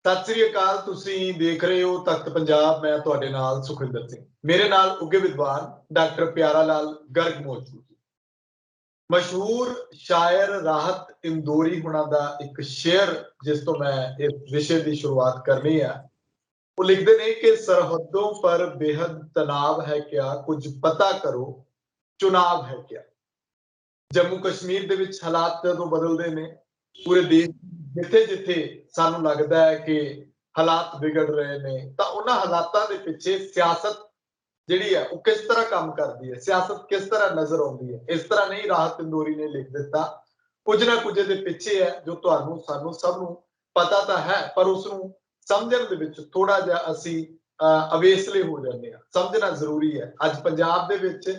ਸਤਿ ਸ੍ਰੀ ਅਕਾਲ। ਤੁਸੀਂ ਦੇਖ ਰਹੇ ਹੋ ਤਖਤ ਪੰਜਾਬ। ਮੈਂ ਤੁਹਾਡੇ ਨਾਲ ਸੁਖਵਿੰਦਰ ਸਿੰਘ। ਮੇਰੇ ਨਾਲ ਉੱਘੇ ਵਿਦਵਾਨ ਡਾਕਟਰ ਪਿਆਰਾ ਲਾਲ ਗਰਗ ਮੌਜੂਦ। ਮਸ਼ਹੂਰ ਸ਼ਾਇਰ ਰਾਹਤ ਇੰਦੋਰੀ ਹੁਣਾਂ ਦਾ ਇੱਕ ਸ਼ੇਅਰ ਜਿਸ ਤੋਂ ਮੈਂ ਇਸ ਵਿਸ਼ੇ ਦੀ ਸ਼ੁਰੂਆਤ ਕਰਨੀ ਹੈ, ਉਹ ਲਿਖਦੇ ਨੇ ਕਿ ਸਰਹੱਦੋਂ ਪਰ ਬੇਹਦ ਤਨਾਵ ਹੈ ਕਿਆ, ਕੁਝ ਪਤਾ ਕਰੋ ਚੁਣਾਵ ਹੈ ਕਿਆ। ਜੰਮੂ ਕਸ਼ਮੀਰ ਦੇ ਵਿੱਚ ਹਾਲਾਤ ਜਦੋਂ ਬਦਲਦੇ ਨੇ, ਪੂਰੇ ਦੇਸ਼ ਜਿੱਥੇ ਜਿੱਥੇ ਸਾਨੂੰ ਲੱਗਦਾ ਹੈ ਕਿ ਹਾਲਾਤ ਵਿਗੜ ਰਹੇ ਨੇ, ਤਾਂ ਉਹਨਾਂ ਹਾਲਾਤਾਂ ਦੇ ਪਿੱਛੇ ਸਿਆਸਤ ਜਿਹੜੀ ਹੈ ਉਹ ਕਿਸ ਤਰ੍ਹਾਂ ਕੰਮ ਕਰਦੀ ਹੈ, ਸਿਆਸਤ ਕਿਸ ਤਰ੍ਹਾਂ ਨਜ਼ਰ ਆਉਂਦੀ ਹੈ। ਇਸ ਤਰ੍ਹਾਂ ਨਹੀਂ ਰਾਹਤ ਇੰਦੋਰੀ ਨੇ ਲਿਖ ਦਿੱਤਾ, ਕੁਝ ਨਾ ਕੁਝ ਦੇ ਪਿੱਛੇ ਹੈ ਜੋ ਤੁਹਾਨੂੰ ਸਾਨੂੰ ਸਭ ਨੂੰ ਪਤਾ ਤਾਂ ਹੈ, ਪਰ ਉਸ ਨੂੰ ਸਮਝਣ ਦੇ ਵਿੱਚ ਥੋੜਾ ਜਿਹਾ ਅਸੀਂ ਅਵੇਸਲੇ ਹੋ ਜਾਂਦੇ ਹਾਂ। ਸਮਝਣਾ ਜ਼ਰੂਰੀ ਹੈ। ਅੱਜ ਪੰਜਾਬ ਦੇ ਵਿੱਚ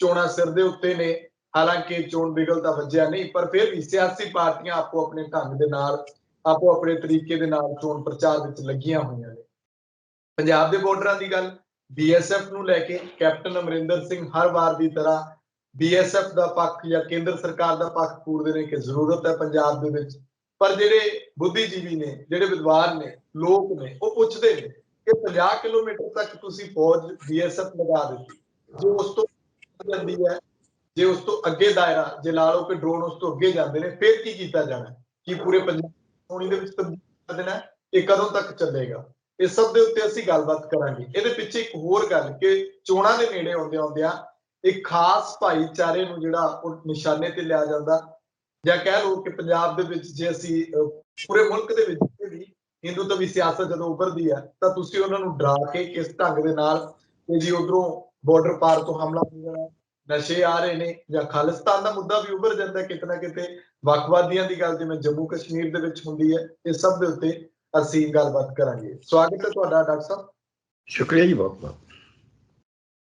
ਚੋਣਾਂ ਸਿਰ ਦੇ ਉੱਤੇ ਨੇ, ਹਾਲਾਂਕਿ ਚੋਣ ਬਿਗਲ ਤਾਂ ਵੱਜਿਆ ਨਹੀਂ, ਪਰ ਫਿਰ ਵੀ ਸਿਆਸੀ ਪਾਰਟੀਆਂ ਆਪੋ ਆਪਣੇ ਢੰਗ ਦੇ ਨਾਲ, ਆਪੋ ਆਪਣੇ ਤਰੀਕੇ ਦੇ ਨਾਲ ਚੋਣ ਪ੍ਰਚਾਰ ਵਿੱਚ ਲੱਗੀਆਂ ਹੋਈਆਂ ਨੇ। ਪੰਜਾਬ ਦੇ ਬਾਰਡਰਾਂ ਦੀ ਗੱਲ, ਬੀਐਸਐਫ ਨੂੰ ਲੈ ਕੇ ਕੈਪਟਨ ਅਮਰਿੰਦਰ ਸਿੰਘ ਹਰ ਵਾਰ ਦੀ ਤਰ੍ਹਾਂ ਬੀਐਸਐਫ ਦਾ ਪੱਖ ਜਾਂ ਕੇਂਦਰ ਸਰਕਾਰ ਦਾ ਪੱਖ ਪੂਰਦੇ ਨੇ ਕਿ ਜ਼ਰੂਰਤ ਹੈ ਪੰਜਾਬ ਦੇ ਵਿੱਚ। ਪਰ ਜਿਹੜੇ ਬੁੱਧੀਜੀਵੀ ਨੇ, ਜਿਹੜੇ ਵਿਦਵਾਨ ਨੇ, ਲੋਕ ਨੇ, ਉਹ ਪੁੱਛਦੇ ਨੇ ਕਿ 50 ਕਿਲੋਮੀਟਰ ਤੱਕ ਤੁਸੀਂ ਫੌਜ ਬੀਐਸਐਫ ਲਗਾ ਦਿੱਤੀ, ਜੇ ਉਸ ਤੋਂ ਜਾਂਦੀ ਹੈ, ਜੇ ਉਸ ਤੋਂ ਅੱਗੇ ਦਾਇਰਾ, ਜੇ ਲਾ ਲਓ ਕਿ ਡਰੋਨ ਉਸ ਤੋਂ ਅੱਗੇ ਜਾਂਦੇ ਨੇ, ਫਿਰ ਕੀ ਕੀਤਾ ਜਾਣਾ? ਕੀ ਪੂਰੇ ਪੰਜਾਬ ਸੋਣੀ ਦੇ ਵਿੱਚ ਤਬਦੀਲ ਕਰ ਦੇਣਾ? ਇਹ ਕਦੋਂ ਤੱਕ ਚੱਲੇਗਾ? ਇਸ ਸਭ ਦੇ ਉੱਤੇ ਅਸੀਂ ਗੱਲਬਾਤ ਕਰਾਂਗੇ। ਇਹਦੇ ਪਿੱਛੇ ਇੱਕ ਹੋਰ ਗੱਲ ਕਿ ਚੋਣਾਂ ਦੇ ਨੇੜੇ ਆਉਂਦੇ ਆਉਂਦਿਆਂ ਇੱਕ ਖਾਸ ਭਾਈਚਾਰੇ ਨੂੰ ਜਿਹੜਾ ਉਹ ਨਿਸ਼ਾਨੇ ਤੇ ਲਿਆ ਜਾਂਦਾ, ਜਾਂ ਕਹਿ ਲਓ ਕਿ ਪੰਜਾਬ ਦੇ ਵਿੱਚ ਜੇ ਅਸੀਂ ਪੂਰੇ ਮੁਲਕ ਦੇ ਵਿੱਚ ਵੀ ਹਿੰਦੂਤਵੀ ਸਿਆਸਤ ਜਦੋਂ ਉੱਭਰਦੀ ਹੈ, ਤਾਂ ਤੁਸੀਂ ਉਹਨਾਂ ਨੂੰ ਡਰਾ ਕੇ ਕਿਸ ਢੰਗ ਦੇ ਨਾਲ ਕਿ ਜੀ ਉਧਰੋਂ ਬਾਰਡਰ ਪਾਰ ਤੋਂ ਹਮਲਾ ਹੋ ਜਾਣਾ, ਨਸ਼ੇ ਆ ਰਹੇ ਨੇ, ਜਾਂ ਖਾਲਿਸਤਾਨ ਦਾ ਮੁੱਦਾ ਵੀ ਉੱਭਰ ਜਾਂਦਾ ਕਿਤੇ ਨਾ ਕਿਤੇ, ਵੱਖਵਾਦੀਆਂ ਦੀ ਗੱਲ ਜਿਵੇਂ ਜੰਮੂ ਕਸ਼ਮੀਰ ਦੇ ਵਿੱਚ ਹੁੰਦੀ ਹੈ। ਇਸ ਸਭ ਦੇ ਉੱਤੇ ਅਸੀਂ ਗੱਲਬਾਤ ਕਰਾਂਗੇ। ਸਵਾਗਤ ਹੈ ਤੁਹਾਡਾ ਡਾਕਟਰ ਸਾਹਿਬ। ਸ਼ੁਕਰੀਆ ਜੀ, ਬਹੁਤ ਬਹੁਤ।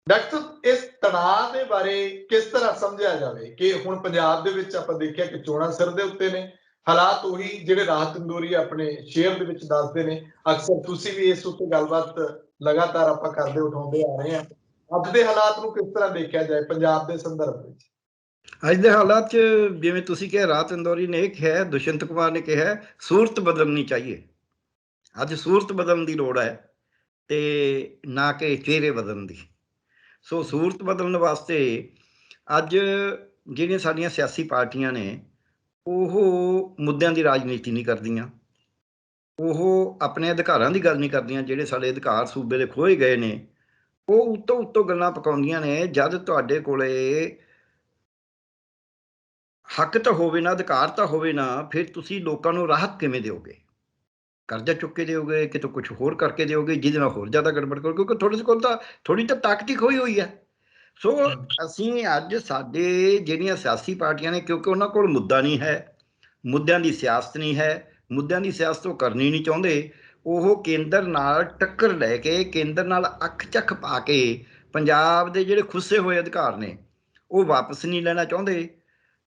ਡਾਕਟਰ ਸਾਹਿਬ, ਇਸ ਤਣਾਅ ਦੇ ਬਾਰੇ ਕਿਸ ਤਰ੍ਹਾਂ ਸਮਝਿਆ ਜਾਵੇ ਕਿ ਹੁਣ ਪੰਜਾਬ ਦੇ ਵਿੱਚ ਆਪਾਂ ਦੇਖਿਆ ਕਿ ਚੋਣਾਂ ਸਿਰ ਦੇ ਉੱਤੇ ਨੇ, ਹਾਲਾਤ ਉਹੀ ਜਿਹੜੇ ਰਾਹਤ ਇੰਦੋਰੀ ਆਪਣੇ ਸ਼ੇਅਰ ਦੇ ਵਿੱਚ ਦੱਸਦੇ ਨੇ। ਅਕਸਰ ਤੁਸੀਂ ਵੀ ਇਸ ਉੱਤੇ ਗੱਲਬਾਤ ਲਗਾਤਾਰ ਆਪਾਂ ਕਰਦੇ ਉਠਾਉਂਦੇ ਆ ਰਹੇ ਹਾਂ। ਅੱਜ ਦੇ ਹਾਲਾਤ ਨੂੰ ਕਿਸ ਤਰ੍ਹਾਂ ਦੇਖਿਆ ਜਾਏ ਪੰਜਾਬ ਦੇ ਸੰਦਰਭ ਵਿੱਚ? ਅੱਜ ਦੇ ਹਾਲਾਤ 'ਚ ਜਿਵੇਂ ਤੁਸੀਂ ਕਿਹਾ, ਰਾਹਤ ਇੰਦੋਰੀ ਨੇ ਇਹ ਕਿਹਾ, ਦੁਸ਼ਯੰਤ ਕੁਮਾਰ ਨੇ ਕਿਹਾ, ਸੂਰਤ ਬਦਲਣੀ ਚਾਹੀਏ। ਅੱਜ ਸੂਰਤ ਬਦਲਣ ਦੀ ਲੋੜ ਹੈ ਤੇ ਨਾ ਕਿ ਚਿਹਰੇ ਬਦਲਣ ਦੀ। ਸੋ ਸੂਰਤ ਬਦਲਣ ਵਾਸਤੇ ਅੱਜ ਜਿਹੜੀਆਂ ਸਾਡੀਆਂ ਸਿਆਸੀ ਪਾਰਟੀਆਂ ਨੇ, ਉਹ ਮੁੱਦਿਆਂ ਦੀ ਰਾਜਨੀਤੀ ਨਹੀਂ ਕਰਦੀਆਂ, ਉਹ ਆਪਣੇ ਅਧਿਕਾਰਾਂ ਦੀ ਗੱਲ ਨਹੀਂ ਕਰਦੀਆਂ। ਜਿਹੜੇ ਸਾਡੇ ਅਧਿਕਾਰ ਸੂਬੇ ਦੇ ਖੋਏ ਗਏ ਨੇ, ਉਹ ਉੱਤੋਂ ਉੱਤੋਂ ਗੱਲਾਂ ਪਕਾਉਂਦੀਆਂ ਨੇ। ਜਦ ਤੁਹਾਡੇ ਕੋਲੇ ਹੱਕ ਤਾਂ ਹੋਵੇ ਨਾ, ਅਧਿਕਾਰ ਤਾਂ ਹੋਵੇ ਨਾ, ਫਿਰ ਤੁਸੀਂ ਲੋਕਾਂ ਨੂੰ ਰਾਹਤ ਕਿਵੇਂ ਦਿਓਗੇ? ਕਰਜ਼ਾ ਚੁੱਕ ਕੇ ਦਿਓਗੇ, ਕਿਤੋਂ ਕੁਝ ਹੋਰ ਕਰਕੇ ਦਿਓਗੇ, ਜਿਹਦੇ ਨਾਲ ਹੋਰ ਜ਼ਿਆਦਾ ਗੜਬੜ ਕਰੋ, ਕਿਉਂਕਿ ਤੁਹਾਡੇ ਕੋਲ ਤਾਂ ਥੋੜੀ ਤਾਂ ਤਾਕਤ ਹੀ ਖੋਈ ਹੋਈ ਹੈ। ਸੋ ਅਸੀਂ ਅੱਜ ਸਾਡੇ ਜਿਹੜੀਆਂ ਸਿਆਸੀ ਪਾਰਟੀਆਂ ਨੇ, ਕਿਉਂਕਿ ਉਹਨਾਂ ਕੋਲ ਮੁੱਦਾ ਨਹੀਂ ਹੈ, ਮੁੱਦਿਆਂ ਦੀ ਸਿਆਸਤ ਨਹੀਂ ਹੈ, ਮੁੱਦਿਆਂ ਦੀ ਸਿਆਸਤ ਉਹ ਕਰਨੀ ਨਹੀਂ ਚਾਹੁੰਦੇ। ਉਹ ਕੇਂਦਰ ਨਾਲ ਟੱਕਰ ਲੈ ਕੇ, ਕੇਂਦਰ ਨਾਲ ਅੱਖ ਚੱਖ ਪਾ ਕੇ ਪੰਜਾਬ ਦੇ ਜਿਹੜੇ ਖੁੱਸੇ ਹੋਏ ਅਧਿਕਾਰ ਨੇ ਉਹ ਵਾਪਸ ਨਹੀਂ ਲੈਣਾ ਚਾਹੁੰਦੇ।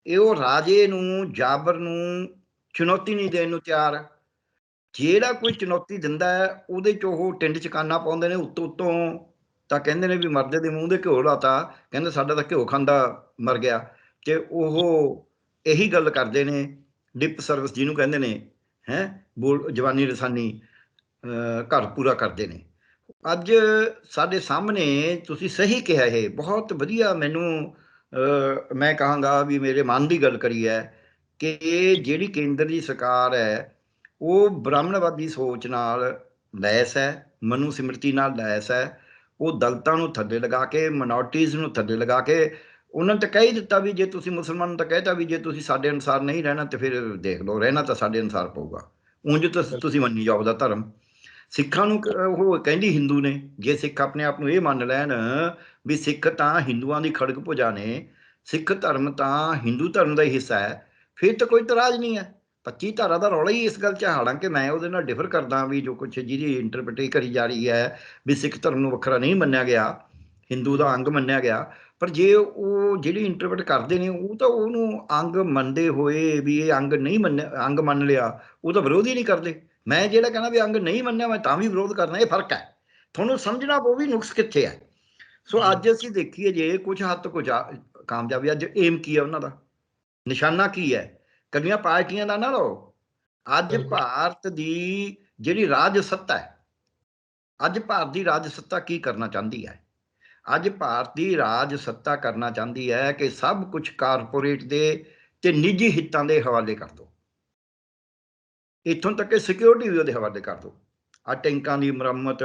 ਇਹ ਉਹ ਰਾਜੇ ਨੂੰ, ਜਾਬਰ ਨੂੰ ਚੁਣੌਤੀ ਨਹੀਂ ਦੇਣ ਨੂੰ ਤਿਆਰ। ਜਿਹੜਾ ਕੋਈ ਚੁਣੌਤੀ ਦਿੰਦਾ ਹੈ ਉਹਦੇ 'ਚ ਉਹ ਟਿੰਡ ਚਕਾਨਾ ਪਾਉਂਦੇ ਨੇ। ਉੱਤੋਂ ਉੱਤੋਂ ਤਾਂ ਕਹਿੰਦੇ ਨੇ ਵੀ ਮਰਦੇ ਦੇ ਮੂੰਹ ਦੇ ਘਿਓ ਲਾਤਾ, ਕਹਿੰਦੇ ਸਾਡਾ ਤਾਂ ਘਿਓ ਖਾਂਦਾ ਮਰ ਗਿਆ। ਤੇ ਉਹ ਇਹੀ ਗੱਲ ਕਰਦੇ ਨੇ, ਲਿਪ ਸਰਵਿਸ ਜਿਹਨੂੰ ਕਹਿੰਦੇ ਨੇ, ਬੋਲ ਜਵਾਨੀ ਰਸਾਨੀ ਘਰ ਪੂਰਾ ਕਰਦੇ ਨੇ। ਅੱਜ ਸਾਡੇ ਸਾਹਮਣੇ ਤੁਸੀਂ ਸਹੀ ਕਿਹਾ, ਇਹ ਬਹੁਤ ਵਧੀਆ। ਮੈਨੂੰ ਮੈਂ ਕਹਾਂਗਾ ਵੀ ਮੇਰੇ ਮਨ ਦੀ ਗੱਲ ਕਰੀ ਹੈ ਕਿ ਜਿਹੜੀ ਕੇਂਦਰ ਦੀ ਸਰਕਾਰ ਹੈ ਉਹ ਬ੍ਰਾਹਮਣਵਾਦੀ ਸੋਚ ਨਾਲ ਲੈਸ ਹੈ, ਮਨੂ ਸਿਮਰਤੀ ਨਾਲ ਲੈਸ ਹੈ। ਉਹ ਦਲਿਤਾਂ ਨੂੰ ਥੱਲੇ ਲਗਾ ਕੇ, ਮਿਨੋਰਟੀਜ਼ ਨੂੰ ਥੱਲੇ ਲਗਾ ਕੇ, ਉਹਨਾਂ ਨੇ ਤਾਂ ਕਹਿ ਹੀ ਦਿੱਤਾ ਵੀ ਜੇ ਤੁਸੀਂ ਮੁਸਲਮਾਨ ਤਾਂ ਕਹਿਤਾ ਵੀ ਜੇ ਤੁਸੀਂ ਸਾਡੇ ਅਨੁਸਾਰ ਨਹੀਂ ਰਹਿਣਾ ਤੇ ਫਿਰ ਦੇਖ ਲਓ, ਰਹਿਣਾ ਤਾਂ ਸਾਡੇ ਅਨੁਸਾਰ ਪਊਗਾ। ਉਂਝ ਤਾਂ ਤੁਸੀਂ ਮੰਨੀ ਜਾਓ ਉਹਦਾ ਧਰਮ। ਸਿੱਖਾਂ ਨੂੰ ਉਹ ਕਹਿੰਦੀ ਹਿੰਦੂ ਨੇ। ਜੇ ਸਿੱਖ ਆਪਣੇ ਆਪ ਨੂੰ ਇਹ ਮੰਨ ਲੈਣ ਵੀ ਸਿੱਖ ਤਾਂ ਹਿੰਦੂਆਂ ਦੀ ਖੜਗ ਭੁਜਾ ਨੇ, ਸਿੱਖ ਧਰਮ ਤਾਂ ਹਿੰਦੂ ਧਰਮ ਦਾ ਹੀ ਹਿੱਸਾ ਹੈ, ਫਿਰ ਤਾਂ ਕੋਈ ਇਤਰਾਜ਼ ਨਹੀਂ ਹੈ। 25 ਧਾਰਾ ਦਾ ਰੌਲਾ ਹੀ ਇਸ ਗੱਲ 'ਚ। ਹਾਲਾਂਕਿ ਮੈਂ ਉਹਦੇ ਨਾਲ ਡਿਫਰ ਕਰਦਾ ਵੀ ਜੋ ਕੁਛ ਜਿਹਦੀ ਇੰਟਰਪ੍ਰੀਟ ਕਰੀ ਜਾ ਰਹੀ ਹੈ ਵੀ ਸਿੱਖ ਧਰਮ ਨੂੰ ਵੱਖਰਾ ਨਹੀਂ ਮੰਨਿਆ ਗਿਆ, ਹਿੰਦੂ ਦਾ ਅੰਗ ਮੰਨਿਆ ਗਿਆ। ਪਰ ਜੇ ਉਹ ਜਿਹੜੀ ਇੰਟਰਪ੍ਰੀਟ ਕਰਦੇ ਨੇ, ਉਹ ਤਾਂ ਉਹਨੂੰ ਅੰਗ ਮੰਨਦੇ ਹੋਏ ਵੀ ਇਹ ਅੰਗ ਨਹੀਂ ਮੰਨਿਆ, ਅੰਗ ਮੰਨ ਲਿਆ, ਉਹ ਤਾਂ ਵਿਰੋਧ ਹੀ ਨਹੀਂ ਕਰਦੇ। ਮੈਂ ਜਿਹੜਾ ਕਹਿੰਦਾ ਵੀ ਅੰਗ ਨਹੀਂ ਮੰਨਿਆ, ਮੈਂ ਤਾਂ ਵੀ ਵਿਰੋਧ ਕਰਨਾ। ਇਹ ਫਰਕ ਹੈ। ਤੁਹਾਨੂੰ ਸਮਝਣਾ ਪਊ ਵੀ ਨੁਕਸ ਕਿੱਥੇ ਹੈ। ਸੋ ਅੱਜ ਅਸੀਂ ਦੇਖੀਏ ਜੇ ਕੁਝ ਹੱਦ ਤੱਕ ਕਾਮਯਾਬੀ, ਅੱਜ ਏਮ ਕੀ ਹੈ ਉਹਨਾਂ ਦਾ, ਨਿਸ਼ਾਨਾ ਕੀ ਹੈ? ਕੱਲੀਆਂ ਪਾਰਟੀਆਂ ਦਾ ਨਾ ਲਓ। ਅੱਜ ਭਾਰਤ ਦੀ ਜਿਹੜੀ ਰਾਜ ਸੱਤਾ ਹੈ, ਅੱਜ ਭਾਰਤ ਦੀ ਰਾਜ ਸੱਤਾ ਕੀ ਕਰਨਾ ਚਾਹੁੰਦੀ ਹੈ? ਅੱਜ ਭਾਰਤ ਦੀ ਰਾਜ ਸੱਤਾ ਕਰਨਾ ਚਾਹੁੰਦੀ ਹੈ ਕਿ ਸਭ ਕੁਝ ਕਾਰਪੋਰੇਟ ਦੇ ਤੇ ਨਿੱਜੀ ਹਿੱਤਾਂ ਦੇ ਹਵਾਲੇ ਕਰ ਦਿਓ। ਇੱਥੋਂ ਤੱਕ ਕਿ ਸਿਕਿਉਰਿਟੀ ਵੀ ਉਹਦੇ ਹਵਾਲੇ ਕਰ ਦਿਓ। ਆ ਟੈਂਕਾਂ ਦੀ ਮੁਰੰਮਤ,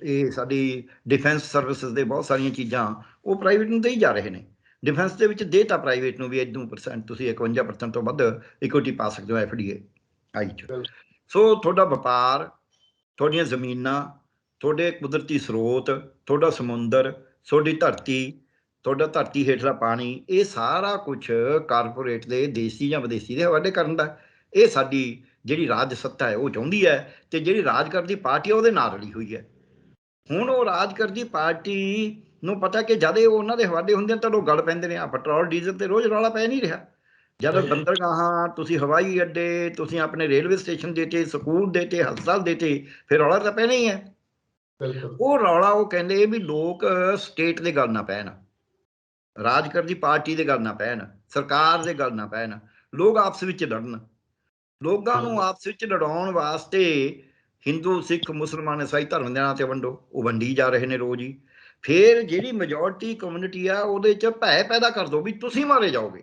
ਇਹ ਸਾਡੀ ਡਿਫੈਂਸ ਸਰਵਿਸਿਜ਼ ਦੇ ਬਹੁਤ ਸਾਰੀਆਂ ਚੀਜ਼ਾਂ ਉਹ ਪ੍ਰਾਈਵੇਟ ਨੂੰ ਦੇਈ ਜਾ ਰਹੇ ਨੇ। ਡਿਫੈਂਸ ਦੇ ਵਿੱਚ ਦੇ ਤਾਂ ਪ੍ਰਾਈਵੇਟ ਨੂੰ ਵੀ 2% ਤੁਸੀਂ 51% ਤੋਂ ਵੱਧ ਇਕੁਇਟੀ ਪਾ ਸਕਦੇ ਹੋ FDI ਆਈ 'ਚ। ਸੋ ਤੁਹਾਡਾ ਵਪਾਰ, ਤੁਹਾਡੀਆਂ ਜ਼ਮੀਨਾਂ, ਤੁਹਾਡੇ ਕੁਦਰਤੀ ਸਰੋਤ, ਤੁਹਾਡਾ ਸਮੁੰਦਰ, ਤੁਹਾਡੀ ਧਰਤੀ, ਤੁਹਾਡਾ ਧਰਤੀ ਹੇਠਲਾ ਪਾਣੀ, ਇਹ ਸਾਰਾ ਕੁਝ ਕਾਰਪੋਰੇਟ ਦੇ ਦੇਸੀ ਜਾਂ ਵਿਦੇਸ਼ੀ ਦੇ ਹਵਾਲੇ ਕਰਨ ਦਾ ਇਹ ਸਾਡੀ ਜਿਹੜੀ ਰਾਜ ਸੱਤਾ ਹੈ ਉਹ ਚਾਹੁੰਦੀ ਹੈ। ਤੇ ਜਿਹੜੀ ਰਾਜ ਕਰਦੀ ਪਾਰਟੀ ਉਹਦੇ ਨਾਲ ਰਲੀ ਹੋਈ ਹੈ। ਹੁਣ ਉਹ ਰਾਜ ਕਰਦੀ ਪਾਰਟੀ ਨੂੰ ਪਤਾ ਕਿ ਜਦ ਇਹ ਉਹਨਾਂ ਦੇ ਹਵਾਲੇ ਹੁੰਦੇ ਨੇ ਤਾਂ ਉਹ ਗਲ ਪੈਂਦੇ ਨੇ। ਆ ਪੈਟਰੋਲ ਡੀਜ਼ਲ ਤੇ ਰੋਜ਼ ਰੌਲਾ ਪੈ ਨਹੀਂ ਰਿਹਾ। ਜਦ ਬੰਦਰਗਾਹਾਂ, ਤੁਸੀਂ ਹਵਾਈ ਅੱਡੇ, ਤੁਸੀਂ ਆਪਣੇ ਰੇਲਵੇ ਸਟੇਸ਼ਨ ਦੇਤੇ, ਸਕੂਲ ਦੇਤੇ, ਹਸਪਤਾਲ ਦੇਤੇ, ਫਿਰ ਰੌਲਾ ਤਾਂ ਪੈਣਾ ਹੀ ਹੈ। ਉਹ ਰੌਲਾ ਉਹ ਕਹਿੰਦੇ ਵੀ ਲੋਕ ਸਟੇਟ ਦੇ ਗੱਲ ਨਾ ਪੈਣ, ਰਾਜ ਕਰਦੀ ਪਾਰਟੀ ਦੇ ਗੱਲ ਨਾ ਪੈਣ, ਸਰਕਾਰ ਦੇ ਗੱਲ ਨਾ ਪੈਣ, ਲੋਕ ਆਪਸ ਵਿੱਚ ਲੜਨ। ਲੋਕਾਂ ਨੂੰ ਆਪਸ ਵਿੱਚ ਲੜਾਉਣ ਵਾਸਤੇ ਹਿੰਦੂ, ਸਿੱਖ, ਮੁਸਲਮਾਨ, ਈਸਾਈ ਧਰਮ ਦੇ ਨਾਂ ਤੇ ਵੰਡੋ। ਉਹ ਵੰਡੀ ਜਾ ਰਹੇ ਨੇ ਰੋਜ਼ ਹੀ। ਫਿਰ ਜਿਹੜੀ ਮੈਜੋਰਟੀ ਕਮਿਊਨਿਟੀ ਆ ਉਹਦੇ 'ਚ ਭੈ ਪੈਦਾ ਕਰ ਦਿਓ ਵੀ ਤੁਸੀਂ ਮਾਰੇ ਜਾਓਗੇ।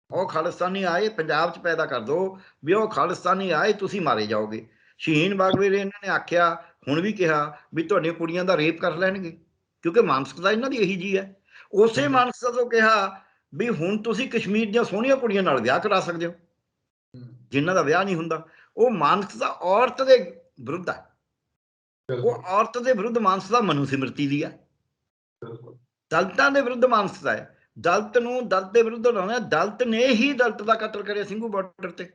ਉਹ ਖਾਲਿਸਤਾਨੀ ਆਏ ਪੰਜਾਬ 'ਚ ਪੈਦਾ ਕਰ ਦਿਓ ਵੀ ਉਹ ਖਾਲਿਸਤਾਨੀ ਆਏ, ਤੁਸੀਂ ਮਾਰੇ ਜਾਓਗੇ। ਸ਼ਹੀਨ ਬਾਗ ਵੇਲੇ ਇਹਨਾਂ ਨੇ ਆਖਿਆ, ਹੁਣ ਵੀ ਕਿਹਾ ਵੀ ਤੁਹਾਡੀਆਂ ਕੁੜੀਆਂ ਦਾ ਰੇਪ ਕਰ ਲੈਣਗੇ, ਕਿਉਂਕਿ ਮਾਨਸਿਕਤਾ ਇਹਨਾਂ ਦੀ ਇਹੀ ਜੀ ਹੈ। ਉਸੇ ਮਾਨਸਿਕਤਾ ਤੋਂ ਕਿਹਾ ਵੀ ਹੁਣ ਤੁਸੀਂ ਕਸ਼ਮੀਰ ਦੀਆਂ ਸੋਹਣੀਆਂ ਕੁੜੀਆਂ ਨਾਲ ਵਿਆਹ ਕਰਾ ਸਕਦੇ ਹੋ ਜਿਨ੍ਹਾਂ ਦਾ ਵਿਆਹ ਨਹੀਂ ਹੁੰਦਾ। ਉਹ ਮਾਨਸਿਕਤਾ ਔਰਤ ਦੇ ਵਿਰੁੱਧ ਹੈ। ਉਹ ਔਰਤ ਦੇ ਵਿਰੁੱਧ ਮਾਨਸਿਕਤਾ ਮਨੂ ਸਿਮਰਤੀ ਦੀ ਹੈ। ਦਲਿਤਾਂ ਦੇ ਵਿਰੁੱਧ ਮਾਨਸਿਕਤਾ ਹੈ। ਦਲਿਤ ਨੂੰ ਦਲਿਤ ਦੇ ਵਿਰੁੱਧ ਲਾਉਣਾ। ਦਲਿਤ ਨੇ ਹੀ ਦਲਿਤ ਦਾ ਕਤਲ ਕਰਿਆ ਸਿੰਘੂ ਬਾਰਡਰ ਤੇ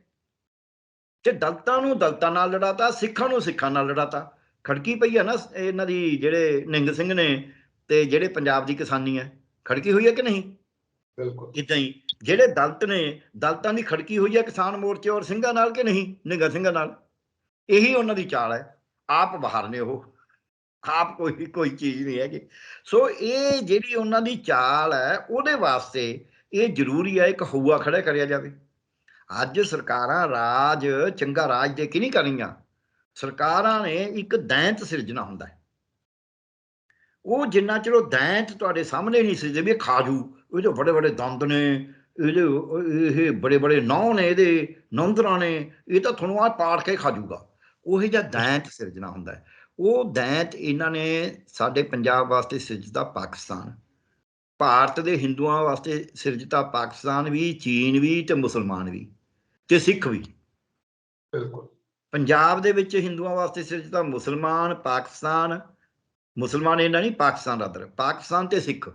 ਦਲਿਤਾਂ ਨੂੰ ਦਲਿਤਾਂ ਨਾਲ ਲੜਾਤਾ, ਸਿੱਖਾਂ ਨੂੰ ਸਿੱਖਾਂ ਨਾਲ ਲੜਾਤਾ। ਖੜਕੀ ਪਈ ਹੈ ਨਾ ਇਹਨਾਂ ਦੀ, ਜਿਹੜੇ ਨਿਹੰਗ ਸਿੰਘ ਨੇ ਤੇ ਜਿਹੜੇ ਪੰਜਾਬ ਦੀ ਕਿਸਾਨੀ ਹੈ, ਖੜਕੀ ਹੋਈ ਹੈ ਕਿ ਨਹੀਂ? ਬਿਲਕੁਲ। ਇੱਦਾਂ ਹੀ ਜਿਹੜੇ ਦਲਿਤ ਨੇ, ਦਲਿਤਾਂ ਦੀ ਖੜਕੀ ਹੋਈ ਹੈ ਕਿਸਾਨ ਮੋਰਚੇ ਔਰ ਸਿੰਘਾਂ ਨਾਲ ਕਿ ਨਹੀਂ? ਨਿਹੰਗ ਸਿੰਘਾਂ ਨਾਲ। ਇਹੀ ਉਹਨਾਂ ਦੀ ਚਾਲ ਹੈ। ਆਪ ਬਾਹਰ ਨੇ, ਉਹ ਆਪ ਕੋਈ ਚੀਜ਼ ਨਹੀਂ ਹੈਗੀ। ਸੋ ਇਹ ਜਿਹੜੀ ਉਹਨਾਂ ਦੀ ਚਾਲ ਹੈ, ਉਹਦੇ ਵਾਸਤੇ ਇਹ ਜ਼ਰੂਰੀ ਹੈ ਇੱਕ ਹਊਆ ਖੜਾ ਕਰਿਆ ਜਾਵੇ। ਅੱਜ ਸਰਕਾਰਾਂ ਰਾਜ, ਚੰਗਾ ਰਾਜ ਦੇ ਕੇ ਨਹੀਂ ਕਰਨੀਆਂ। ਸਰਕਾਰਾਂ ਨੇ ਇੱਕ ਦੈਂਤ ਸਿਰਜਣਾ ਹੁੰਦਾ ਹੈ। ਉਹ ਜਿੰਨਾ ਚਿਰ ਉਹ ਦੈਂਤ ਤੁਹਾਡੇ ਸਾਹਮਣੇ ਨਹੀਂ ਸਿਰਜਦੇ ਵੀ ਇਹ ਖਾਜੂ, ਇਹਦੇ ਬੜੇ ਬੜੇ ਦੰਦ ਨੇ, ਇਹ ਬੜੇ ਬੜੇ ਨਹੁੰ ਨੇ, ਇਹਦੇ ਨੌਂਦਰਾਂ ਨੇ, ਇਹ ਤਾਂ ਤੁਹਾਨੂੰ ਆਹ ਪਾੜ ਕੇ ਖਾਜੂਗਾ, ਉਹੀ ਜਿਹਾ ਦੈਂਤ ਸਿਰਜਣਾ ਹੁੰਦਾ ਹੈ। ਉਹ ਦੈਂਤ ਇਹਨਾਂ ਨੇ ਸਾਡੇ ਪੰਜਾਬ ਵਾਸਤੇ ਸਿਰਜਤਾ ਪਾਕਿਸਤਾਨ, ਭਾਰਤ ਦੇ ਹਿੰਦੂਆਂ ਵਾਸਤੇ ਸਿਰਜਤਾ ਪਾਕਿਸਤਾਨ ਵੀ, ਚੀਨ ਵੀ ਤੇ ਮੁਸਲਮਾਨ ਵੀ ਤੇ ਸਿੱਖ ਵੀ। ਬਿਲਕੁਲ। ਪੰਜਾਬ ਦੇ ਵਿੱਚ ਹਿੰਦੂਆਂ ਵਾਸਤੇ ਸਿਰਜਤਾ ਮੁਸਲਮਾਨ, ਪਾਕਿਸਤਾਨ, ਮੁਸਲਮਾਨ ਇਹਨਾਂ ਨਹੀਂ, ਪਾਕਿਸਤਾਨ ਰਾਦਰ, ਪਾਕਿਸਤਾਨ ਤੇ ਸਿੱਖ।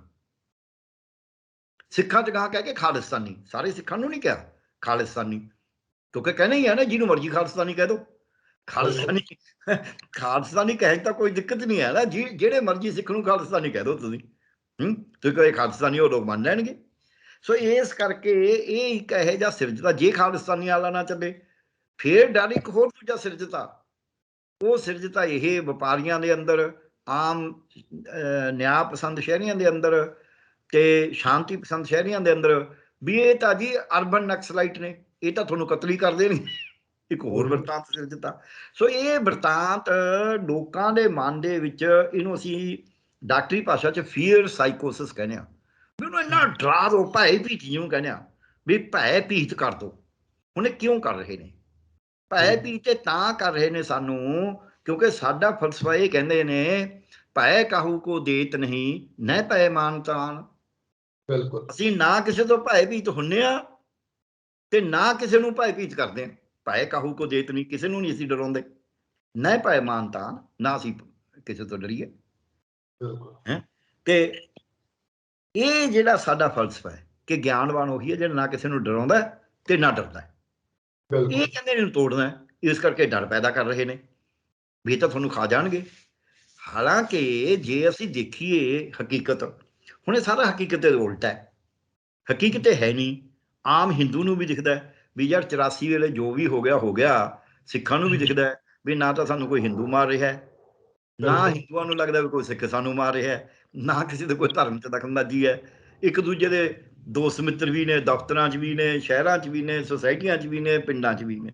ਸਿੱਖਾਂ 'ਚ ਗਾਂ ਕਹਿ ਕੇ ਖਾਲਿਸਤਾਨੀ, ਸਾਰੇ ਸਿੱਖਾਂ ਨੂੰ ਨਹੀਂ ਕਿਹਾ ਖਾਲਿਸਤਾਨੀ, ਕਿਉਂਕਿ ਕਹਿਣਾ ਹੀ ਹੈ ਨਾ, ਜਿਹਨੂੰ ਮਰਜ਼ੀ ਖਾਲਿਸਤਾਨੀ ਕਹਿ ਦਿਓ। ਖਾਲਿਸਤਾਨੀ ਕਹਿਣ ਤਾਂ ਕੋਈ ਦਿੱਕਤ ਨਹੀਂ ਹੈ ਨਾ ਜੀ, ਜਿਹੜੇ ਮਰਜ਼ੀ ਸਿੱਖ ਨੂੰ ਖਾਲਿਸਤਾਨੀ ਕਹਿ ਦਿਓ ਤੁਸੀਂ। ਤੁਸੀਂ ਕਹੇ ਖਾਲਿਸਤਾਨੀ, ਉਹ ਲੋਕ ਮੰਨ ਲੈਣਗੇ। ਸੋ ਇਸ ਕਰਕੇ ਇਹ ਇੱਕ ਇਹੋ ਜਿਹਾ ਸਿਰਜਤਾ, ਜੇ ਖਾਲਿਸਤਾਨੀ ਵਾਲਾ ਨਾ ਚੱਲੇ ਫਿਰ ਡਰ ਇੱਕ ਹੋਰ ਦੂਜਾ ਸਿਰਜਤਾ। ਉਹ ਸਿਰਜਤਾ ਇਹ ਵਪਾਰੀਆਂ ਦੇ ਅੰਦਰ, ਆਮ ਨਿਆਂ ਪਸੰਦ ਸ਼ਹਿਰੀਆਂ ਦੇ ਅੰਦਰ ਤੇ ਸ਼ਾਂਤੀ ਪਸੰਦ ਸ਼ਹਿਰੀਆਂ ਦੇ ਅੰਦਰ ਵੀ ਇਹ ਤਾਂ ਜੀ ਅਰਬਨ ਨਕਸਲਾਈਟ ਨੇ, ਇਹ ਤਾਂ ਤੁਹਾਨੂੰ ਕਤਲ ਹੀ ਕਰ ਦੇਣਗੇ। ਇੱਕ ਹੋਰ ਵਰਤਾਂਤ ਸਿਰਜਤਾ। ਸੋ ਇਹ ਵਰਤਾਂਤ ਲੋਕਾਂ ਦੇ ਮਨ ਦੇ ਵਿੱਚ, ਇਹਨੂੰ ਅਸੀਂ ਡਾਕਟਰੀ ਭਾਸ਼ਾ 'ਚ ਫੀਅਰ ਸਾਈਕੋਸਿਸ ਕਹਿੰਦੇ ਹਾਂ, ਵੀ ਉਹਨੂੰ ਇੰਨਾ ਡਰਾ ਦਿਓ, ਭੈ ਭੀਤ ਜਿਹਨੂੰ ਕਹਿੰਦੇ ਆ, ਵੀ ਭੈ ਭੀਤ ਕਰ ਦਿਓ। ਹੁਣ ਇਹ ਕਿਉਂ ਕਰ ਰਹੇ ਨੇ ਭੈ ਭੀਤ? ਤਾਂ ਕਰ ਰਹੇ ਨੇ ਸਾਨੂੰ ਕਿਉਂਕਿ ਸਾਡਾ ਫਲਸਫਾ ਇਹ ਕਹਿੰਦੇ ਨੇ, ਭੈ ਕਾਹੂ ਕੋ ਦੇਤ ਨਹੀਂ ਨਹਿ ਭੈ ਮਾਨ ਤਾਨ। ਬਿਲਕੁਲ। ਅਸੀਂ ਨਾ ਕਿਸੇ ਤੋਂ ਭੈ ਭੀਤ ਹੁੰਨੇ ਆ ਤੇ ਨਾ ਕਿਸੇ ਨੂੰ ਭੈ ਭੀਤ ਕਰਦੇ ਆ। ਭੈ ਕਾਹੂ ਕੋ ਦੇਤ ਨਹੀਂ, ਕਿਸੇ ਨੂੰ ਨਹੀਂ ਅਸੀਂ ਡਰਾਉਂਦੇ। ਨਹਿ ਭੈ ਮਾਨ ਤਾਨ, ਨਾ ਅਸੀਂ ਕਿਸੇ ਤੋਂ ਡਰੀਏ। ਤੇ ਇਹ ਜਿਹੜਾ ਸਾਡਾ ਫਲਸਫਾ ਹੈ ਕਿ ਗਿਆਨਵਾਨ ਉਹੀ ਹੈ ਜਿਹੜਾ ਨਾ ਕਿਸੇ ਨੂੰ ਡਰਾਉਂਦਾ ਤੇ ਨਾ ਡਰਦਾ। ਇਹ ਕਹਿੰਦੇ ਇਹਨੂੰ ਤੋੜਨਾ, ਇਸ ਕਰਕੇ ਡਰ ਪੈਦਾ ਕਰ ਰਹੇ ਨੇ ਵੀ ਇਹ ਤਾਂ ਤੁਹਾਨੂੰ ਖਾ ਜਾਣਗੇ। ਹਾਲਾਂਕਿ ਜੇ ਅਸੀਂ ਦੇਖੀਏ ਹਕੀਕਤ, ਹੁਣ ਇਹ ਸਾਰਾ ਹਕੀਕਤ ਦੇ ਉਲਟਾ ਹੈ। ਹਕੀਕਤ ਹੈ ਨਹੀਂ। ਆਮ ਹਿੰਦੂ ਨੂੰ ਵੀ ਦਿਖਦਾ ਵੀ ਯਾਰ 84 ਵੇਲੇ ਜੋ ਵੀ ਹੋ ਗਿਆ। ਸਿੱਖਾਂ ਨੂੰ ਵੀ ਦਿਖਦਾ ਵੀ ਨਾ ਤਾਂ ਸਾਨੂੰ ਕੋਈ ਹਿੰਦੂ ਮਾਰ ਰਿਹਾ, ਨਾ ਹਿੰਦੂਆਂ ਨੂੰ ਲੱਗਦਾ ਵੀ ਕੋਈ ਸਿੱਖ ਸਾਨੂੰ ਮਾਰ ਰਿਹਾ, ਨਾ ਕਿਸੇ ਦੇ ਕੋਈ ਧਰਮ 'ਚ ਦਖਲਅੰਦਾਜ਼ੀ ਹੈ। ਇੱਕ ਦੂਜੇ ਦੇ ਦੋਸਤ ਮਿੱਤਰ ਵੀ ਨੇ, ਦਫ਼ਤਰਾਂ 'ਚ ਵੀ ਨੇ, ਸ਼ਹਿਰਾਂ 'ਚ ਵੀ ਨੇ, ਸੁਸਾਇਟੀਆਂ 'ਚ ਵੀ ਨੇ, ਪਿੰਡਾਂ 'ਚ ਵੀ ਨੇ।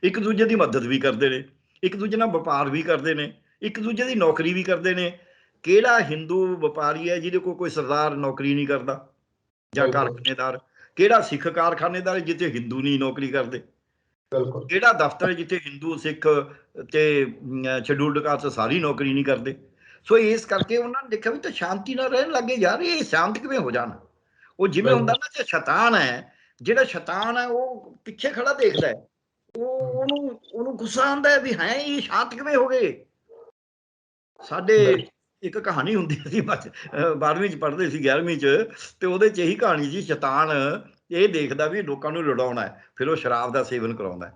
ਇੱਕ ਦੂਜੇ ਦੀ ਮਦਦ ਵੀ ਕਰਦੇ ਨੇ, ਇੱਕ ਦੂਜੇ ਨਾਲ ਵਪਾਰ ਵੀ ਕਰਦੇ ਨੇ, ਇੱਕ ਦੂਜੇ ਦੀ ਨੌਕਰੀ ਵੀ ਕਰਦੇ ਨੇ। ਕਿਹੜਾ ਹਿੰਦੂ ਵਪਾਰੀ ਹੈ ਜਿਹਦੇ ਕੋਲ ਕੋਈ ਸਰਦਾਰ ਨੌਕਰੀ ਨਹੀਂ ਕਰਦਾ ਜਾਂ ਕਾਰਖਾਨੇਦਾਰ? ਕਿਹੜਾ ਸਿੱਖ ਕਾਰਖਾਨੇਦਾਰ ਜਿੱਥੇ ਹਿੰਦੂ ਨਹੀਂ ਨੌਕਰੀ ਕਰਦੇ? ਕਿਹੜਾ ਦਫ਼ਤਰ ਜਿੱਥੇ ਹਿੰਦੂ, ਸਿੱਖ ਤੇ ਸ਼ਡਿਊਲਡ ਕਾਸਟ ਸਾਰੀ ਨੌਕਰੀ ਨਹੀਂ ਕਰਦੇ? ਸੋ ਇਸ ਕਰਕੇ ਉਹਨਾਂ ਨੇ ਦੇਖਿਆ ਵੀ ਤਾਂ ਸ਼ਾਂਤੀ ਨਾਲ ਰਹਿਣ ਲੱਗੇ ਯਾਰ, ਇਹ ਸ਼ਾਂਤ ਕਿਵੇਂ ਹੋ ਜਾਣ? ਉਹ ਜਿਵੇਂ ਹੁੰਦਾ ਨਾ ਕਿ ਸ਼ੈਤਾਨ ਹੈ, ਜਿਹੜਾ ਸ਼ੈਤਾਨ ਹੈ ਉਹ ਪਿੱਛੇ ਖੜਾ ਦੇਖਦਾ ਹੈ, ਉਹਨੂੰ ਗੁੱਸਾ ਆਉਂਦਾ ਹੈ ਵੀ ਹੈ ਇਹ ਸ਼ਾਂਤ ਕਿਵੇਂ ਹੋ ਗਏ। ਸਾਡੇ ਇੱਕ ਕਹਾਣੀ ਹੁੰਦੀ ਸੀ 12ਵੀਂ 'ਚ ਪੜ੍ਹਦੇ ਸੀ, 11ਵੀਂ 'ਚ, ਤੇ ਉਹਦੇ 'ਚ ਇਹੀ ਕਹਾਣੀ ਸੀ, ਸ਼ੈਤਾਨ ਇਹ ਦੇਖਦਾ ਵੀ ਲੋਕਾਂ ਨੂੰ ਲੜਾਉਣਾ ਹੈ, ਫਿਰ ਉਹ ਸ਼ਰਾਬ ਦਾ ਸੇਵਨ ਕਰਾਉਂਦਾ,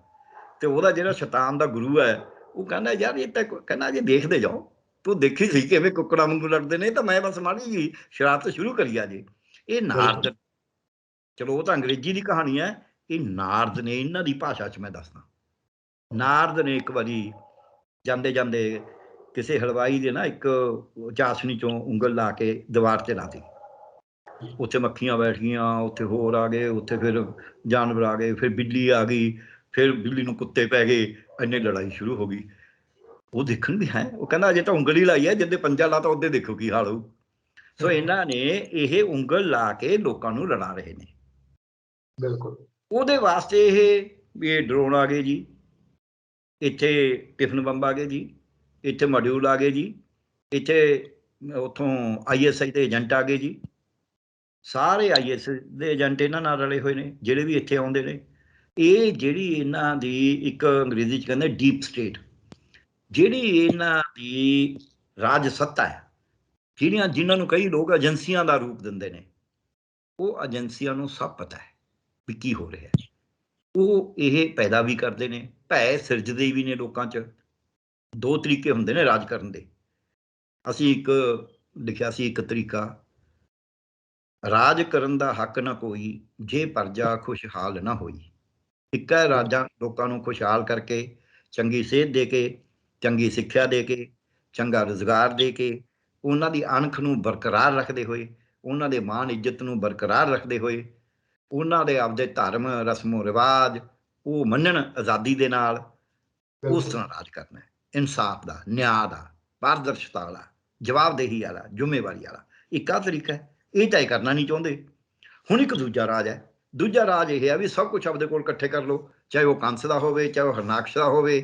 ਤੇ ਉਹਦਾ ਜਿਹੜਾ ਸ਼ੈਤਾਨ ਦਾ ਗੁਰੂ ਹੈ ਉਹ ਕਹਿੰਦਾ ਯਾਰ ਇਹ ਤਾਂ, ਕਹਿੰਦਾ ਜੇ ਦੇਖਦੇ ਜਾਓ, ਤੂੰ ਦੇਖੀ ਸੀ ਕਿਵੇਂ ਕੁੱਕੜਾਂ ਵਾਂਗੂ ਲੜਦੇ ਨੇ, ਤਾਂ ਮੈਂ ਬਸ ਮਾੜੀ ਜੀ ਸ਼ਰਾਰਤ ਸ਼ੁਰੂ ਕਰੀ ਆ ਜੀ। ਇਹ ਨਾਰਦ, ਚਲੋ ਉਹ ਤਾਂ ਅੰਗਰੇਜ਼ੀ ਦੀ ਕਹਾਣੀ ਹੈ, ਇਹ ਨਾਰਦ ਨੇ, ਇਹਨਾਂ ਦੀ ਭਾਸ਼ਾ 'ਚ ਮੈਂ ਦੱਸਦਾ। ਨਾਰਦ ਨੇ ਇੱਕ ਵਾਰੀ ਜਾਂਦੇ ਜਾਂਦੇ ਕਿਸੇ ਹਲਵਾਈ ਦੇ ਨਾ ਇੱਕ ਚਾਸ਼ਨੀ ਚੋਂ ਉਂਗਲ ਲਾ ਕੇ ਦੀਵਾਰ 'ਤੇ ਲਾਤੀ, ਉੱਥੇ ਮੱਖੀਆਂ ਬੈਠ ਗਈਆਂ, ਉੱਥੇ ਹੋਰ ਆ ਗਏ, ਉੱਥੇ ਫਿਰ ਜਾਨਵਰ ਆ ਗਏ, ਫਿਰ ਬਿੱਲੀ ਆ ਗਈ, ਫਿਰ ਬਿੱਲੀ ਨੂੰ ਕੁੱਤੇ ਪੈ ਗਏ, ਇੰਨੀ ਲੜਾਈ ਸ਼ੁਰੂ ਹੋ ਗਈ। ਉਹ ਦੇਖਣ ਵੀ ਹੈ, ਉਹ ਕਹਿੰਦਾ ਅਜੇ ਤਾਂ ਉਂਗਲ ਹੀ ਲਾਈ ਹੈ, ਜਿੱਦੇ ਪੰਜਾ ਲਾ ਤਾਂ ਉਹਦੇ ਦੇਖੋ ਕੀ ਹਾਲ ਹੋਊ। ਸੋ ਇਹਨਾਂ ਨੇ ਇਹ ਉਂਗਲ ਲਾ ਕੇ ਲੋਕਾਂ ਨੂੰ ਲੜਾ ਰਹੇ ਨੇ। ਬਿਲਕੁਲ। ਉਹਦੇ ਵਾਸਤੇ ਇਹ ਡਰੋਨ ਆ ਗਏ ਜੀ, ਇੱਥੇ ਟਿਫਨ ਬੰਬ ਆ ਗਏ ਜੀ, ਇੱਥੇ ਮੋਡਿਊਲ ਆ ਗਏ ਜੀ, ਇੱਥੇ ਉੱਥੋਂ ISI ਦੇ ਏਜੰਟ ਆ ਗਏ ਜੀ, ਸਾਰੇ ISI ਦੇ ਏਜੰਟ ਇਹਨਾਂ ਨਾਲ ਰਲੇ ਹੋਏ ਨੇ ਜਿਹੜੇ ਵੀ ਇੱਥੇ ਆਉਂਦੇ ਨੇ। ਇਹ ਜਿਹੜੀ ਇਹਨਾਂ ਦੀ ਇੱਕ ਅੰਗਰੇਜ਼ੀ 'ਚ ਕਹਿੰਦੇ ਡੀਪ ਸਟੇਟ, ਜਿਹੜੀ ਇਹਨਾਂ ਦੀ ਰਾਜ ਸੱਤਾ ਹੈ, ਜਿਨ੍ਹਾਂ ਨੂੰ ਕਈ ਲੋਕ ਏਜੰਸੀਆਂ ਦਾ ਰੂਪ ਦਿੰਦੇ ਨੇ, ਉਹ ਏਜੰਸੀਆਂ ਨੂੰ ਸਭ ਪਤਾ ਹੈ ਵੀ ਕੀ ਹੋ ਰਿਹਾ ਹੈ। ਉਹ ਇਹ ਪੈਦਾ ਵੀ ਕਰਦੇ ਨੇ, ਭੈ ਸਿਰਜਦੇ ਵੀ ਨੇ ਲੋਕਾਂ 'ਚ। ਦੋ ਤਰੀਕੇ ਹੁੰਦੇ ਨੇ ਰਾਜ ਕਰਨ ਦੇ। ਅਸੀਂ ਇੱਕ ਲਿਖਿਆ ਸੀ ਇੱਕ ਤਰੀਕਾ, ਰਾਜ ਕਰਨ ਦਾ ਹੱਕ ਨਾ ਕੋਈ, ਜੇ ਪ੍ਰਜਾ ਖੁਸ਼ਹਾਲ ਨਾ ਹੋਈ। ਇੱਕ ਹੈ ਰਾਜਾਂ ਲੋਕਾਂ ਨੂੰ ਖੁਸ਼ਹਾਲ ਕਰਕੇ, ਚੰਗੀ ਸਿਹਤ ਦੇ ਕੇ, ਚੰਗੀ ਸਿੱਖਿਆ ਦੇ ਕੇ, ਚੰਗਾ ਰੁਜ਼ਗਾਰ ਦੇ ਕੇ, ਉਹਨਾਂ ਦੀ ਅਣਖ ਨੂੰ ਬਰਕਰਾਰ ਰੱਖਦੇ ਹੋਏ, ਉਹਨਾਂ ਦੇ ਮਾਣ ਇੱਜ਼ਤ ਨੂੰ ਬਰਕਰਾਰ ਰੱਖਦੇ ਹੋਏ, ਉਹਨਾਂ ਦੇ ਆਪਦੇ ਧਰਮ ਰਸਮੋ ਰਿਵਾਜ ਉਹ ਮੰਨਣ ਆਜ਼ਾਦੀ ਦੇ ਨਾਲ, ਉਸ ਤਰ੍ਹਾਂ ਰਾਜ ਕਰਨਾ। ਇਨਸਾਫ ਦਾ, ਨਿਆਂ ਦਾ, ਪਾਰਦਰਸ਼ਤਾ ਵਾਲਾ, ਜਵਾਬਦੇਹੀ ਵਾਲਾ, ਜ਼ਿੰਮੇਵਾਰੀ ਵਾਲਾ। ਇੱਕ ਆਹ ਤਰੀਕਾ ਹੈ, ਇਹ ਤਾਂ ਇਹ ਕਰਨਾ ਨਹੀਂ ਚਾਹੁੰਦੇ। ਹੁਣ ਇੱਕ ਦੂਜਾ ਰਾਜ ਹੈ। ਦੂਜਾ ਰਾਜ ਇਹ ਹੈ ਵੀ ਸਭ ਕੁਛ ਆਪਦੇ ਕੋਲ ਇਕੱਠੇ ਕਰ ਲਓ, ਚਾਹੇ ਉਹ ਕੰਸ ਦਾ ਹੋਵੇ, ਚਾਹੇ ਉਹ ਹਰਨਾਕਸ਼ ਦਾ ਹੋਵੇ,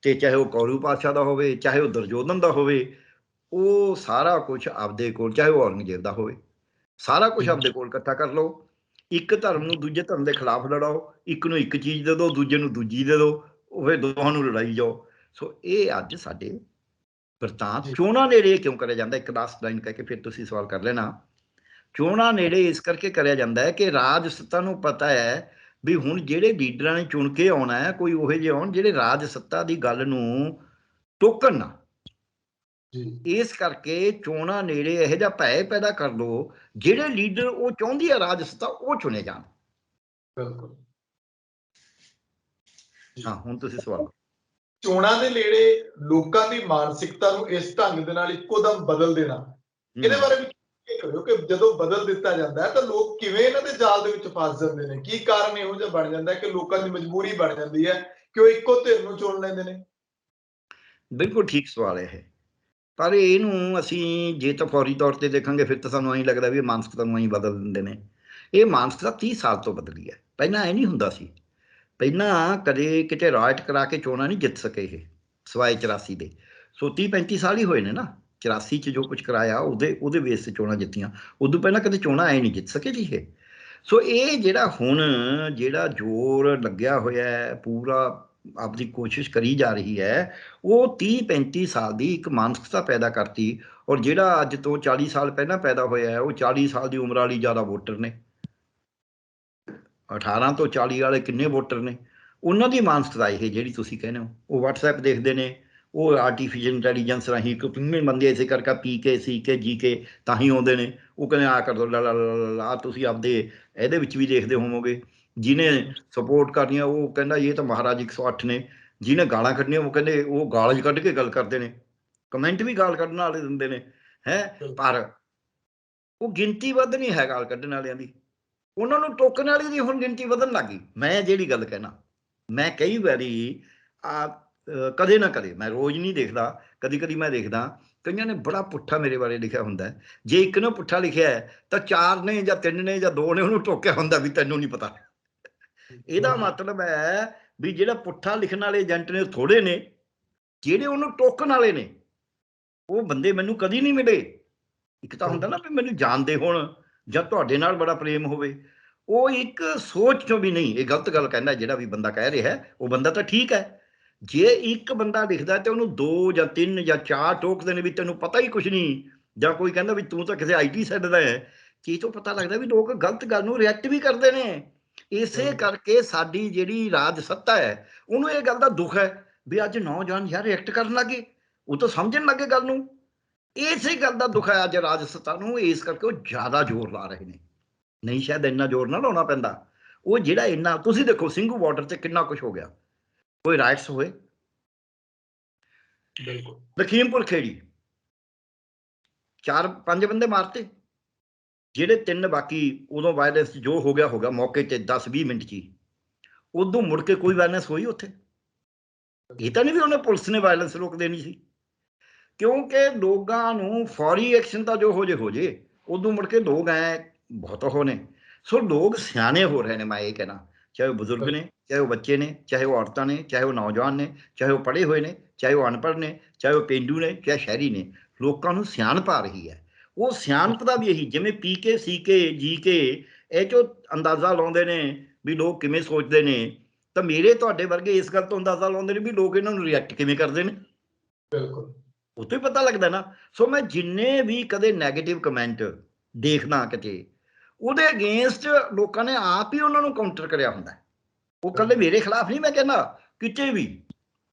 ਤੇ ਚਾਹੇ ਉਹ ਕੌਰੂ ਪਾਤਸ਼ਾਹ ਦਾ ਹੋਵੇ, ਚਾਹੇ ਉਹ ਦੁਰਯੋਧਨ ਦਾ ਹੋਵੇ, ਉਹ ਸਾਰਾ ਕੁਛ ਆਪਦੇ ਕੋਲ, ਚਾਹੇ ਉਹ ਔਰੰਗਜ਼ੇਬ ਦਾ ਹੋਵੇ, ਸਾਰਾ ਕੁਛ ਆਪਦੇ ਕੋਲ ਇਕੱਠਾ ਕਰ ਲਓ। ਇੱਕ ਧਰਮ ਨੂੰ ਦੂਜੇ ਧਰਮ ਦੇ ਖਿਲਾਫ ਲੜਾਓ, ਇੱਕ ਨੂੰ ਇੱਕ ਚੀਜ਼ ਦੇ ਦਿਓ, ਦੂਜੇ ਨੂੰ ਦੂਜੀ ਦੇ ਦਿਓ, ਉਹ ਫਿਰ ਦੋਹਾਂ ਨੂੰ ਲੜਾਈ ਜਾਓ। ਸੋ ਇਹ ਅੱਜ ਸਾਡੇ ਵਰਤਾਂਤ। ਚੋਣਾਂ ਨੇੜੇ ਕਿਉਂ ਕਰਿਆ ਜਾਂਦਾ? ਇੱਕ ਲਾਸਟ ਲਾਈਨ ਕਹਿ ਕੇ ਫਿਰ ਤੁਸੀਂ ਸਵਾਲ ਕਰ ਲੈਣਾ। ਚੋਣਾਂ ਨੇੜੇ ਇਸ ਕਰਕੇ ਕਰਿਆ ਜਾਂਦਾ ਹੈ ਕਿ ਰਾਜ ਸੱਤਾ ਨੂੰ ਪਤਾ ਹੈ ਵੀ ਹੁਣ ਜਿਹੜੇ ਲੀਡਰਾਂ ਨੇ ਚੁਣ ਕੇ ਆਉਣਾ ਹੈ, ਕੋਈ ਉਹੋ ਜਿਹੇ ਆਉਣ ਜਿਹੜੇ ਰਾਜ ਸੱਤਾ ਦੀ ਗੱਲ ਨੂੰ ਟੋਕਣ ਨਾ। ਇਸ ਕਰਕੇ ਚੋਣਾਂ ਨੇੜੇ ਇਹੋ ਜਿਹਾ ਭੈ ਪੈਦਾ ਕਰ ਲਓ, ਜਿਹੜੇ ਲੀਡਰ ਉਹ ਚਾਹੁੰਦੀ ਹੈ ਰਾਜ ਸੱਤਾ, ਉਹ ਚੁਣੇ ਜਾਣ। ਬਿਲਕੁਲ। ਹਾਂ, ਹੁਣ ਤੁਸੀਂ ਸਵਾਲ। ਚੋਣਾਂ ਦੇ ਨੇੜੇ ਲੋਕਾਂ ਦੀ ਮਾਨਸਿਕਤਾ ਨੂੰ ਇਸ ਢੰਗ ਦੇ ਨਾਲ ਇੱਕੋ ਦਮ ਬਦਲ ਦੇਣਾ, ਇਹਦੇ ਬਾਰੇ ਵੀ ਕਰਿਓ ਕਿ ਜਦੋਂ ਬਦਲ ਦਿੱਤਾ ਜਾਂਦਾ ਹੈ ਤਾਂ ਲੋਕ ਕਿਵੇਂ ਇਹਨਾਂ ਦੇ ਜਾਲ ਦੇ ਵਿੱਚ ਫਸ ਜਾਂਦੇ ਨੇ? ਕੀ ਕਾਰਨ ਇਹੋ ਜਿਹਾ ਬਣ ਜਾਂਦਾ ਹੈ ਕਿ ਲੋਕਾਂ ਦੀ ਮਜਬੂਰੀ ਬਣ ਜਾਂਦੀ ਹੈ ਕਿ ਉਹ ਇੱਕੋ ਧਿਰ ਨੂੰ ਚੁਣ ਲੈਂਦੇ ਨੇ? ਬਿਲਕੁਲ ਠੀਕ ਸਵਾਲ ਹੈ ਇਹ, ਪਰ ਇਹਨੂੰ ਅਸੀਂ ਜੇ ਤਾਂ ਫੌਰੀ ਤੌਰ ਤੇ ਦੇਖਾਂਗੇ ਫਿਰ ਤਾਂ ਸਾਨੂੰ ਐਂ ਲੱਗਦਾ ਵੀ ਇਹ ਮਾਨਸਿਕਤਾ ਨੂੰ ਐਂ ਬਦਲ ਦਿੰਦੇ ਨੇ। ਇਹ ਮਾਨਸਿਕਤਾ 30 ਸਾਲ ਤੋਂ ਬਦਲੀ ਹੈ, ਪਹਿਲਾਂ ਇਹ ਨਹੀਂ ਹੁੰਦਾ ਸੀ। ਪਹਿਲਾਂ ਕਦੇ ਕਿਤੇ ਰਾਇਟ ਕਰਾ ਕੇ ਚੋਣਾਂ ਨਹੀਂ ਜਿੱਤ ਸਕੇ ਇਹ, ਸਿਵਾਏ 84 ਦੇ। ਸੋ 30-35 ਸਾਲ ਹੀ ਹੋਏ ਨੇ ਨਾ। 84 'ਚ ਜੋ ਕੁਝ ਕਰਾਇਆ ਉਹਦੇ ਬੇਸ 'ਤੇ ਚੋਣਾਂ ਜਿੱਤੀਆਂ, ਉਦੋਂ ਪਹਿਲਾਂ ਕਦੇ ਚੋਣਾਂ ਐ ਨਹੀਂ ਜਿੱਤ ਸਕੇ ਜੀ ਇਹ। ਸੋ ਇਹ ਜਿਹੜਾ ਹੁਣ ਜਿਹੜਾ ਜ਼ੋਰ ਲੱਗਿਆ ਹੋਇਆ ਪੂਰਾ, ਆਪਦੀ ਕੋਸ਼ਿਸ਼ ਕਰੀ ਜਾ ਰਹੀ ਹੈ, ਉਹ 30-35 ਸਾਲ ਦੀ ਇੱਕ ਮਾਨਸਿਕਤਾ ਪੈਦਾ ਕਰਤੀ। ਔਰ ਜਿਹੜਾ ਅੱਜ ਤੋਂ 40 ਸਾਲ ਪਹਿਲਾਂ ਪੈਦਾ ਹੋਇਆ ਹੈ, ਉਹ 40 ਸਾਲ ਦੀ ਉਮਰ ਵਾਲੀ ਜ਼ਿਆਦਾ ਵੋਟਰ ਨੇ। 18 ਤੋਂ 40 ਵਾਲੇ ਕਿੰਨੇ ਵੋਟਰ ਨੇ, ਉਹਨਾਂ ਦੀ ਮਾਨਸਿਕਤਾ ਇਹ ਜਿਹੜੀ ਤੁਸੀਂ ਕਹਿੰਦੇ ਹੋ। ਉਹ WhatsApp ਦੇਖਦੇ ਨੇ, ਉਹ ਆਰਟੀਫਿਸ਼ੀਅਲ ਇੰਟੈਲੀਜੈਂਸ ਰਾਹੀਂ ਇੱਕ ਫਿੰਗਰ ਬੰਦੇ ਇਸੇ ਕਰਕੇ ਪੀ ਕੇ ਸੀ ਕੇ ਜੀ ਕੇ ਤਾਂ ਹੀ ਆਉਂਦੇ ਨੇ। ਉਹ ਕਹਿੰਦੇ ਆ ਕਰ ਦੋ ਲਾ। ਤੁਸੀਂ ਆਪਦੇ ਇਹਦੇ ਵਿੱਚ ਵੀ ਦੇਖਦੇ ਹੋਵੋਗੇ, ਜਿਹਨੇ ਸਪੋਰਟ ਕਰਨੀ ਆ ਉਹ ਕਹਿੰਦਾ ਇਹ ਤਾਂ ਮਹਾਰਾਜ 108 ਨੇ, ਜਿਹਨੇ ਗਾਲਾਂ ਕੱਢਣੀਆਂ ਉਹ ਕਹਿੰਦੇ ਉਹ ਗਾਲ ਕੱਢ ਕੇ ਗੱਲ ਕਰਦੇ ਨੇ, ਕਮੈਂਟ ਵੀ ਗਾਲ ਕੱਢਣ ਵਾਲੇ ਦਿੰਦੇ ਨੇ ਹੈ। ਪਰ ਉਹ ਗਿਣਤੀ ਵੱਧ ਨਹੀਂ ਹੈ ਗਾਲ ਕੱਢਣ ਵਾਲਿਆਂ ਦੀ, ਉਹਨਾਂ ਨੂੰ ਟੋਕਣ ਵਾਲੀ ਦੀ ਹੁਣ ਗਿਣਤੀ ਵਧਣ ਲੱਗ ਗਈ। ਮੈਂ ਜਿਹੜੀ ਗੱਲ ਕਹਿਣਾ, ਮੈਂ ਕਈ ਵਾਰੀ ਕਦੇ ਨਾ ਕਦੇ, ਮੈਂ ਰੋਜ਼ ਨਹੀਂ ਦੇਖਦਾ, ਕਦੀ ਕਦੀ ਮੈਂ ਦੇਖਦਾ ਕਈਆਂ ਨੇ ਬੜਾ ਪੁੱਠਾ ਮੇਰੇ ਬਾਰੇ ਲਿਖਿਆ ਹੁੰਦਾ ਹੈ। ਜੇ ਇੱਕ ਨੇ ਪੁੱਠਾ ਲਿਖਿਆ ਹੈ ਤਾਂ 4 ਨੇ ਜਾਂ 3 ਨੇ ਜਾਂ 2 ਨੇ ਉਹਨੂੰ ਟੋਕਿਆ ਹੁੰਦਾ ਵੀ ਤੈਨੂੰ ਨਹੀਂ ਪਤਾ। ਇਹਦਾ ਮਤਲਬ ਹੈ ਵੀ ਜਿਹੜਾ ਪੁੱਠਾ ਲਿਖਣ ਵਾਲੇ ਏਜੰਟ ਨੇ ਥੋੜੇ ਨੇ, ਜਿਹੜੇ ਉਹਨੂੰ ਟੋਕਣ ਵਾਲੇ ਨੇ ਉਹ ਬੰਦੇ ਮੈਨੂੰ ਕਦੀ ਨਹੀਂ ਮਿਲੇ। ਇੱਕ ਤਾਂ ਹੁੰਦਾ ਨਾ ਵੀ ਮੈਨੂੰ ਜਾਣਦੇ ਹੋਣ ਜਾਂ ਤੁਹਾਡੇ ਨਾਲ ਬੜਾ ਪ੍ਰੇਮ ਹੋਵੇ, ਉਹ ਇੱਕ ਸੋਚ ਚੋਂ ਵੀ ਨਹੀਂ ਇਹ ਗਲਤ ਗੱਲ ਕਹਿੰਦਾ ਜਿਹੜਾ ਵੀ ਬੰਦਾ ਕਹਿ ਰਿਹਾ ਹੈ, ਉਹ ਬੰਦਾ ਤਾਂ ਠੀਕ ਹੈ। ਜੇ ਇੱਕ ਬੰਦਾ ਲਿਖਦਾ ਤੇ ਉਹਨੂੰ 2 ਜਾਂ 3 ਜਾਂ 4 ਟੋਕਦੇ ਨੇ ਵੀ ਤੈਨੂੰ ਪਤਾ ਹੀ ਕੁਝ ਨਹੀਂ, ਜਾਂ ਕੋਈ ਕਹਿੰਦਾ ਵੀ ਤੂੰ ਤਾਂ ਕਿਸੇ IT ਸੈੱਟ ਦਾ ਹੈ, ਚੀਜ਼ ਤੋਂ ਪਤਾ ਲੱਗਦਾ ਵੀ ਲੋਕ ਗਲਤ ਗੱਲ ਨੂੰ ਰਿਐਕਟ ਵੀ ਕਰਦੇ ਨੇ। ਇਸੇ ਕਰਕੇ ਸਾਡੀ ਜਿਹੜੀ ਰਾਜ ਸੱਤਾ ਹੈ ਉਹਨੂੰ ਇਹ ਗੱਲ ਦਾ ਦੁੱਖ ਹੈ ਵੀ ਅੱਜ ਨੌਜਵਾਨ ਯਾਰ ਰਿਐਕਟ ਕਰਨ ਲੱਗੇ, ਉਹ ਤਾਂ ਸਮਝਣ ਲੱਗੇ ਗੱਲ ਨੂੰ। ਇਸੇ ਗੱਲ ਦਾ ਦੁੱਖ ਹੈ ਅੱਜ ਰਾਜ ਸੱਤਾ ਨੂੰ, ਇਸ ਕਰਕੇ ਉਹ ਜ਼ਿਆਦਾ ਜ਼ੋਰ ਲਾ ਰਹੇ ਨੇ। ਨਹੀਂ ਸ਼ਾਇਦ ਇੰਨਾ ਜ਼ੋਰ ਨਾ ਲਾਉਣਾ ਪੈਂਦਾ। ਉਹ ਜਿਹੜਾ ਇੰਨਾ, ਤੁਸੀਂ ਦੇਖੋ ਸਿੰਘੂ ਬਾਰਡਰ ਤੇ ਕਿੰਨਾ ਕੁਝ ਹੋ ਗਿਆ, ਕੋਈ ਰਾਈਟਸ ਹੋਏ, ਬਿਲਕੁਲ ਲਖੀਮਪੁਰ ਖੇੜੀ 4-5 ਬੰਦੇ ਮਾਰਤੇ, ਜਿਹੜੇ 3 ਬਾਕੀ ਉਦੋਂ ਵਾਇਲੈਂਸ ਜੋ ਹੋ ਗਿਆ ਮੌਕੇ ਤੇ 10-20 ਮਿੰਟ 'ਚ ਹੀ, ਉਦੋਂ ਮੁੜ ਕੇ ਕੋਈ ਵਾਇਲੈਂਸ ਹੋਈ ਉੱਥੇ? ਇਹ ਤਾਂ ਨਹੀਂ ਵੀ ਉਹਨੇ ਪੁਲਿਸ ਨੇ ਵਾਇਲੈਂਸ ਰੋਕ ਦੇਣੀ ਸੀ, ਕਿਉਂਕਿ ਲੋਕਾਂ ਨੂੰ ਫੌਰੀ ਐਕਸ਼ਨ ਤਾਂ ਜੋ ਹੋ ਜੇ ਉਦੋਂ ਮੁੜ ਕੇ ਲੋਕ ਐ ਬਹੁਤ ਉਹ ਨੇ। ਸੋ ਲੋਕ ਸਿਆਣੇ ਹੋ ਰਹੇ ਨੇ, ਮੈਂ ਇਹ ਕਹਿਣਾ, ਚਾਹੇ ਉਹ ਬਜ਼ੁਰਗ ਨੇ, ਚਾਹੇ ਉਹ ਬੱਚੇ ਨੇ, ਚਾਹੇ ਉਹ ਔਰਤਾਂ ਨੇ, ਚਾਹੇ ਉਹ ਨੌਜਵਾਨ ਨੇ, ਚਾਹੇ ਉਹ ਪੜ੍ਹੇ ਹੋਏ ਨੇ, ਚਾਹੇ ਉਹ ਅਨਪੜ੍ਹ ਨੇ, ਚਾਹੇ ਉਹ ਪੇਂਡੂ ਨੇ, ਚਾਹੇ ਸ਼ਹਿਰੀ ਨੇ, ਲੋਕਾਂ ਨੂੰ ਸਿਆਣਪ ਆ ਰਹੀ ਹੈ। ਉਹ ਸਿਆਣਪ ਦਾ ਵੀ ਇਹੀ, ਜਿਵੇਂ PK CK GK ਇਹ 'ਚੋਂ ਅੰਦਾਜ਼ਾ ਲਾਉਂਦੇ ਨੇ ਵੀ ਲੋਕ ਕਿਵੇਂ ਸੋਚਦੇ ਨੇ, ਤਾਂ ਮੇਰੇ ਤੁਹਾਡੇ ਵਰਗੇ ਇਸ ਗੱਲ ਤੋਂ ਅੰਦਾਜ਼ਾ ਲਾਉਂਦੇ ਨੇ ਵੀ ਲੋਕ ਇਹਨਾਂ ਨੂੰ ਰਿਐਕਟ ਕਿਵੇਂ ਕਰਦੇ ਨੇ। ਬਿਲਕੁਲ ਉਹ ਤੋਂ ਹੀ ਪਤਾ ਲੱਗਦਾ ਨਾ। ਸੋ ਮੈਂ ਜਿੰਨੇ ਵੀ ਕਦੇ ਨੈਗੇਟਿਵ ਕਮੈਂਟ ਦੇਖਦਾ ਕਿਤੇ, ਉਹਦੇ ਅਗੇਂਸਟ ਲੋਕਾਂ ਨੇ ਆਪ ਹੀ ਉਹਨਾਂ ਨੂੰ ਕਾਊਂਟਰ ਕਰਿਆ ਹੁੰਦਾ। ਉਹ ਕੱਲੇ ਮੇਰੇ ਖਿਲਾਫ ਨਹੀਂ, ਮੈਂ ਕਹਿੰਦਾ ਕਿਤੇ ਵੀ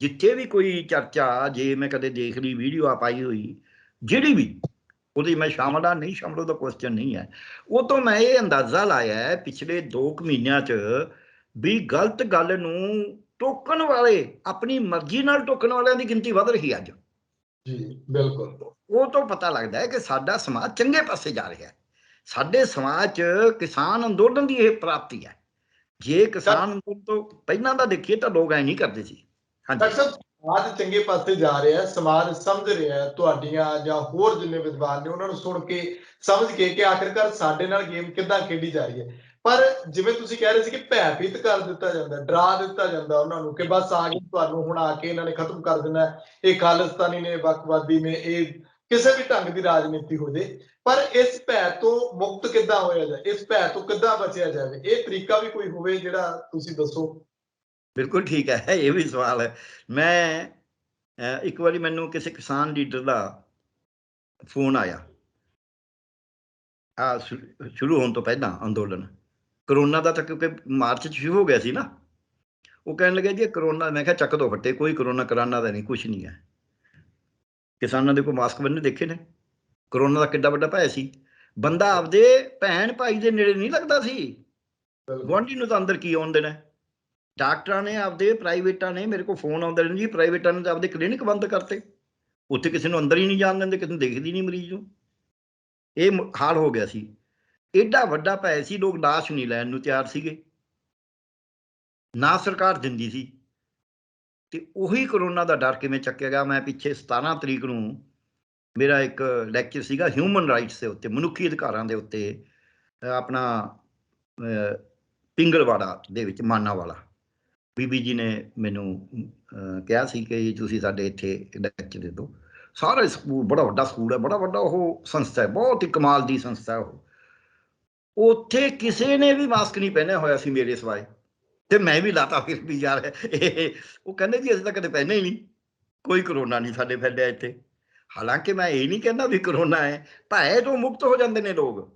ਜਿੱਥੇ ਵੀ ਕੋਈ ਚਰਚਾ ਜੇ ਮੈਂ ਕਦੇ ਦੇਖ ਲਈ ਵੀਡੀਓ ਆ ਪਾਈ ਹੋਈ ਜਿਹੜੀ ਵੀ, ਉਹਦੀ ਮੈਂ ਸ਼ਾਮਲ ਆ ਨਹੀਂ ਸ਼ਾਮਲ ਉਹਦਾ ਕੁਐਸਚਨ ਨਹੀਂ ਹੈ। ਉਹ ਤੋਂ ਮੈਂ ਇਹ ਅੰਦਾਜ਼ਾ ਲਾਇਆ ਹੈ ਪਿਛਲੇ 2 ਮਹੀਨਿਆਂ 'ਚ ਵੀ ਗਲਤ ਗੱਲ ਨੂੰ ਟੋਕਣ ਵਾਲੇ, ਆਪਣੀ ਮਰਜ਼ੀ ਨਾਲ ਟੋਕਣ ਵਾਲਿਆਂ ਦੀ ਗਿਣਤੀ ਵੱਧ ਰਹੀ ਅੱਜ। ਜੀ ਬਿਲਕੁਲ। ਉਹ ਤੋਂ ਪਤਾ ਲੱਗਦਾ ਹੈ ਕਿ ਸਾਡਾ ਸਮਾਜ ਚੰਗੇ ਪਾਸੇ ਜਾ ਰਿਹਾ ਹੈ। ਸਾਡੇ ਸਮਾਜ 'ਚ ਕਿਸਾਨ ਅੰਦੋਲਨ ਦੀ ਇਹ ਪ੍ਰਾਪਤੀ ਹੈ। ਜੇ ਕਿਸਾਨ ਅੰਦੋਲਨ ਤੋਂ ਪਹਿਲਾਂ ਦਾ ਦੇਖੀਏ ਤਾਂ ਲੋਕ ਐ ਨਹੀਂ ਕਰਦੇ ਸੀ। ਹਾਂਜੀ ਡਾਕਟਰ ਸਾਹਿਬ, ਸਮਾਜ ਚੰਗੇ ਪਾਸੇ ਜਾ ਰਿਹਾ ਹੈ, ਸਮਾਜ ਸਮਝ ਰਿਹਾ ਹੈ ਤੁਹਾਡੀਆਂ ਜਾਂ ਹੋਰ ਜਿੰਨੇ ਵਿਦਵਾਨ ਨੇ ਉਹਨਾਂ ਨੂੰ ਸੁਣ ਕੇ ਸਮਝ ਕੇ ਕਿ ਆਖਿਰਕਾਰ ਸਾਡੇ ਨਾਲ ਗੇਮ ਕਿੱਦਾਂ ਖੇਡੀ ਜਾ ਰਹੀ ਹੈ। ਪਰ ਜਿਵੇਂ ਤੁਸੀਂ ਕਹਿ ਰਹੇ ਸੀ ਕਿ ਭੈਭੀਤ ਕਰ ਦਿੱਤਾ ਜਾਂਦਾ, ਡਰਾ ਦਿੱਤਾ ਜਾਂਦਾ ਉਹਨਾਂ ਨੂੰ ਕਿ ਬਸ ਆ ਗਏ ਤੁਹਾਨੂੰ, ਹੁਣ ਆ ਕੇ ਇਹਨਾਂ ਨੇ ਖਤਮ ਕਰ ਦੇਣਾ, ਇਹ ਖਾਲਿਸਤਾਨੀ ਨੇ, ਵੱਖਵਾਦੀ ਨੇ, ਇਹ ਕਿਸੇ ਵੀ ਢੰਗ ਦੀ ਰਾਜਨੀਤੀ ਹੋ ਜੇ। ਪਰ ਇਸ ਭੈ ਤੋਂ ਮੁਕਤ ਕਿੱਦਾਂ ਹੋਇਆ ਜਾਏ, ਇਸ ਭੈ ਤੋਂ ਕਿੱਦਾਂ ਬਚਿਆ ਜਾਵੇ, ਇਹ ਤਰੀਕਾ ਵੀ ਕੋਈ ਹੋਵੇ ਜਿਹੜਾ ਤੁਸੀਂ ਦੱਸੋ। ਬਿਲਕੁਲ ਠੀਕ ਹੈ, ਇਹ ਵੀ ਸਵਾਲ ਹੈ। ਮੈਂ ਇੱਕ ਵਾਰੀ ਮੈਨੂੰ ਕਿਸੇ ਕਿਸਾਨ ਲੀਡਰ ਦਾ ਫੋਨ ਆਇਆ, ਸ਼ੁਰੂ ਹੋਣ ਤੋਂ ਪਹਿਲਾਂ ਅੰਦੋਲਨ, ਕਰੋਨਾ ਦਾ ਤਾਂ ਕਿਉਂਕਿ ਮਾਰਚ 'ਚ ਸ਼ੁਰੂ ਹੋ ਗਿਆ ਸੀ ਨਾ। ਉਹ ਕਹਿਣ ਲੱਗੇ ਜੀ ਕਰੋਨਾ, ਮੈਂ ਕਿਹਾ ਚੱਕ ਦੋ ਫੱਟੇ, ਕੋਈ ਕਰੋਨਾ ਕਰਾਨਾ ਦਾ ਨਹੀਂ, ਕੁਛ ਨਹੀਂ ਹੈ। ਕਿਸਾਨਾਂ ਦੇ ਕੋਈ ਮਾਸਕ ਬੰਨੇ ਦੇਖੇ ਨੇ? ਕਰੋਨਾ ਦਾ ਕਿੱਡਾ ਵੱਡਾ ਭੈ ਸੀ। ਬੰਦਾ ਆਪਦੇ ਭੈਣ ਭਾਈ ਦੇ ਨੇੜੇ ਨਹੀਂ ਲੱਗਦਾ ਸੀ, ਗੁਆਂਢੀ ਨੂੰ ਤਾਂ ਅੰਦਰ ਕੀ ਆਉਣ ਦੇਣਾ। ਡਾਕਟਰਾਂ ਨੇ ਆਪਦੇ, ਪ੍ਰਾਈਵੇਟਾਂ ਨੇ, ਮੇਰੇ ਕੋਲ ਫੋਨ ਆਉਂਦੇ ਨੇ ਜੀ, ਪ੍ਰਾਈਵੇਟਾਂ ਨੇ ਤਾਂ ਆਪਦੇ ਕਲੀਨਿਕ ਬੰਦ ਕਰਤੇ, ਉੱਥੇ ਕਿਸੇ ਨੂੰ ਅੰਦਰ ਹੀ ਨਹੀਂ ਜਾਣ ਦਿੰਦੇ, ਕਿਸੇ ਨੂੰ ਦੇਖਦੀ ਨਹੀਂ ਮਰੀਜ਼ ਨੂੰ। ਇਹ ਹਾਲ ਹੋ ਗਿਆ ਸੀ। ਏਡਾ ਵੱਡਾ ਭੈ ਸੀ, ਲੋਕ ਲਾਸ਼ ਨਹੀਂ ਲੈਣ ਨੂੰ ਤਿਆਰ ਸੀਗੇ, ਨਾ ਸਰਕਾਰ ਦਿੰਦੀ ਸੀ। ਤੇ ਉਹੀ ਕਰੋਨਾ ਦਾ ਡਰ ਕਿਵੇਂ ਚੱਕਿਆ ਗਿਆ। ਮੈਂ ਪਿੱਛੇ 17 ਤਰੀਕ ਨੂੰ ਮੇਰਾ ਇੱਕ ਲੈਕਚਰ ਸੀਗਾ ਹਿਊਮਨ ਰਾਈਟਸ ਦੇ ਉੱਤੇ, ਮਨੁੱਖੀ ਅਧਿਕਾਰਾਂ ਦੇ ਉੱਤੇ, ਆਪਣਾ ਪਿੰਗਲਵਾੜਾ ਦੇ ਵਿੱਚ ਮਾਨਾਵਾਲਾ। ਬੀਬੀ ਜੀ ਨੇ ਮੈਨੂੰ ਕਿਹਾ ਸੀ ਕਿ ਤੁਸੀਂ ਸਾਡੇ ਇੱਥੇ ਲੈਕਚਰ ਦੇ ਦਿਓ। ਸਾਰਾ ਸਕੂਲ, ਬੜਾ ਵੱਡਾ ਸਕੂਲ ਹੈ, ਬੜਾ ਵੱਡਾ ਉਹ ਸੰਸਥਾ ਹੈ, ਬਹੁਤ ਹੀ ਕਮਾਲ ਦੀ ਸੰਸਥਾ ਉਹ। ਉੱਥੇ ਕਿਸੇ ਨੇ ਵੀ ਮਾਸਕ ਨਹੀਂ ਪਹਿਨਿਆ ਹੋਇਆ ਸੀ ਮੇਰੇ ਸਿਵਾਏ, ਤੇ ਮੈਂ ਵੀ ਲਾਤਾ ਫਿਰ ਵੀ ਯਾਰ ਉਹ ਕਹਿੰਦੇ ਜੀ ਅਸੀਂ ਤਾਂ ਕਦੇ ਪਹਿਨੇ ਹੀ ਨਹੀਂ, ਕੋਈ ਕਰੋਨਾ ਨਹੀਂ ਸਾਡੇ ਫੈਲਿਆ ਇੱਥੇ। ਹਾਲਾਂਕਿ ਮੈਂ ਇਹ ਨਹੀਂ ਕਹਿੰਦਾ ਵੀ ਕਰੋਨਾ ਹੈ, ਭੈ ਤੋਂ ਮੁਕਤ ਹੋ ਜਾਂਦੇ ਨੇ ਲੋਕ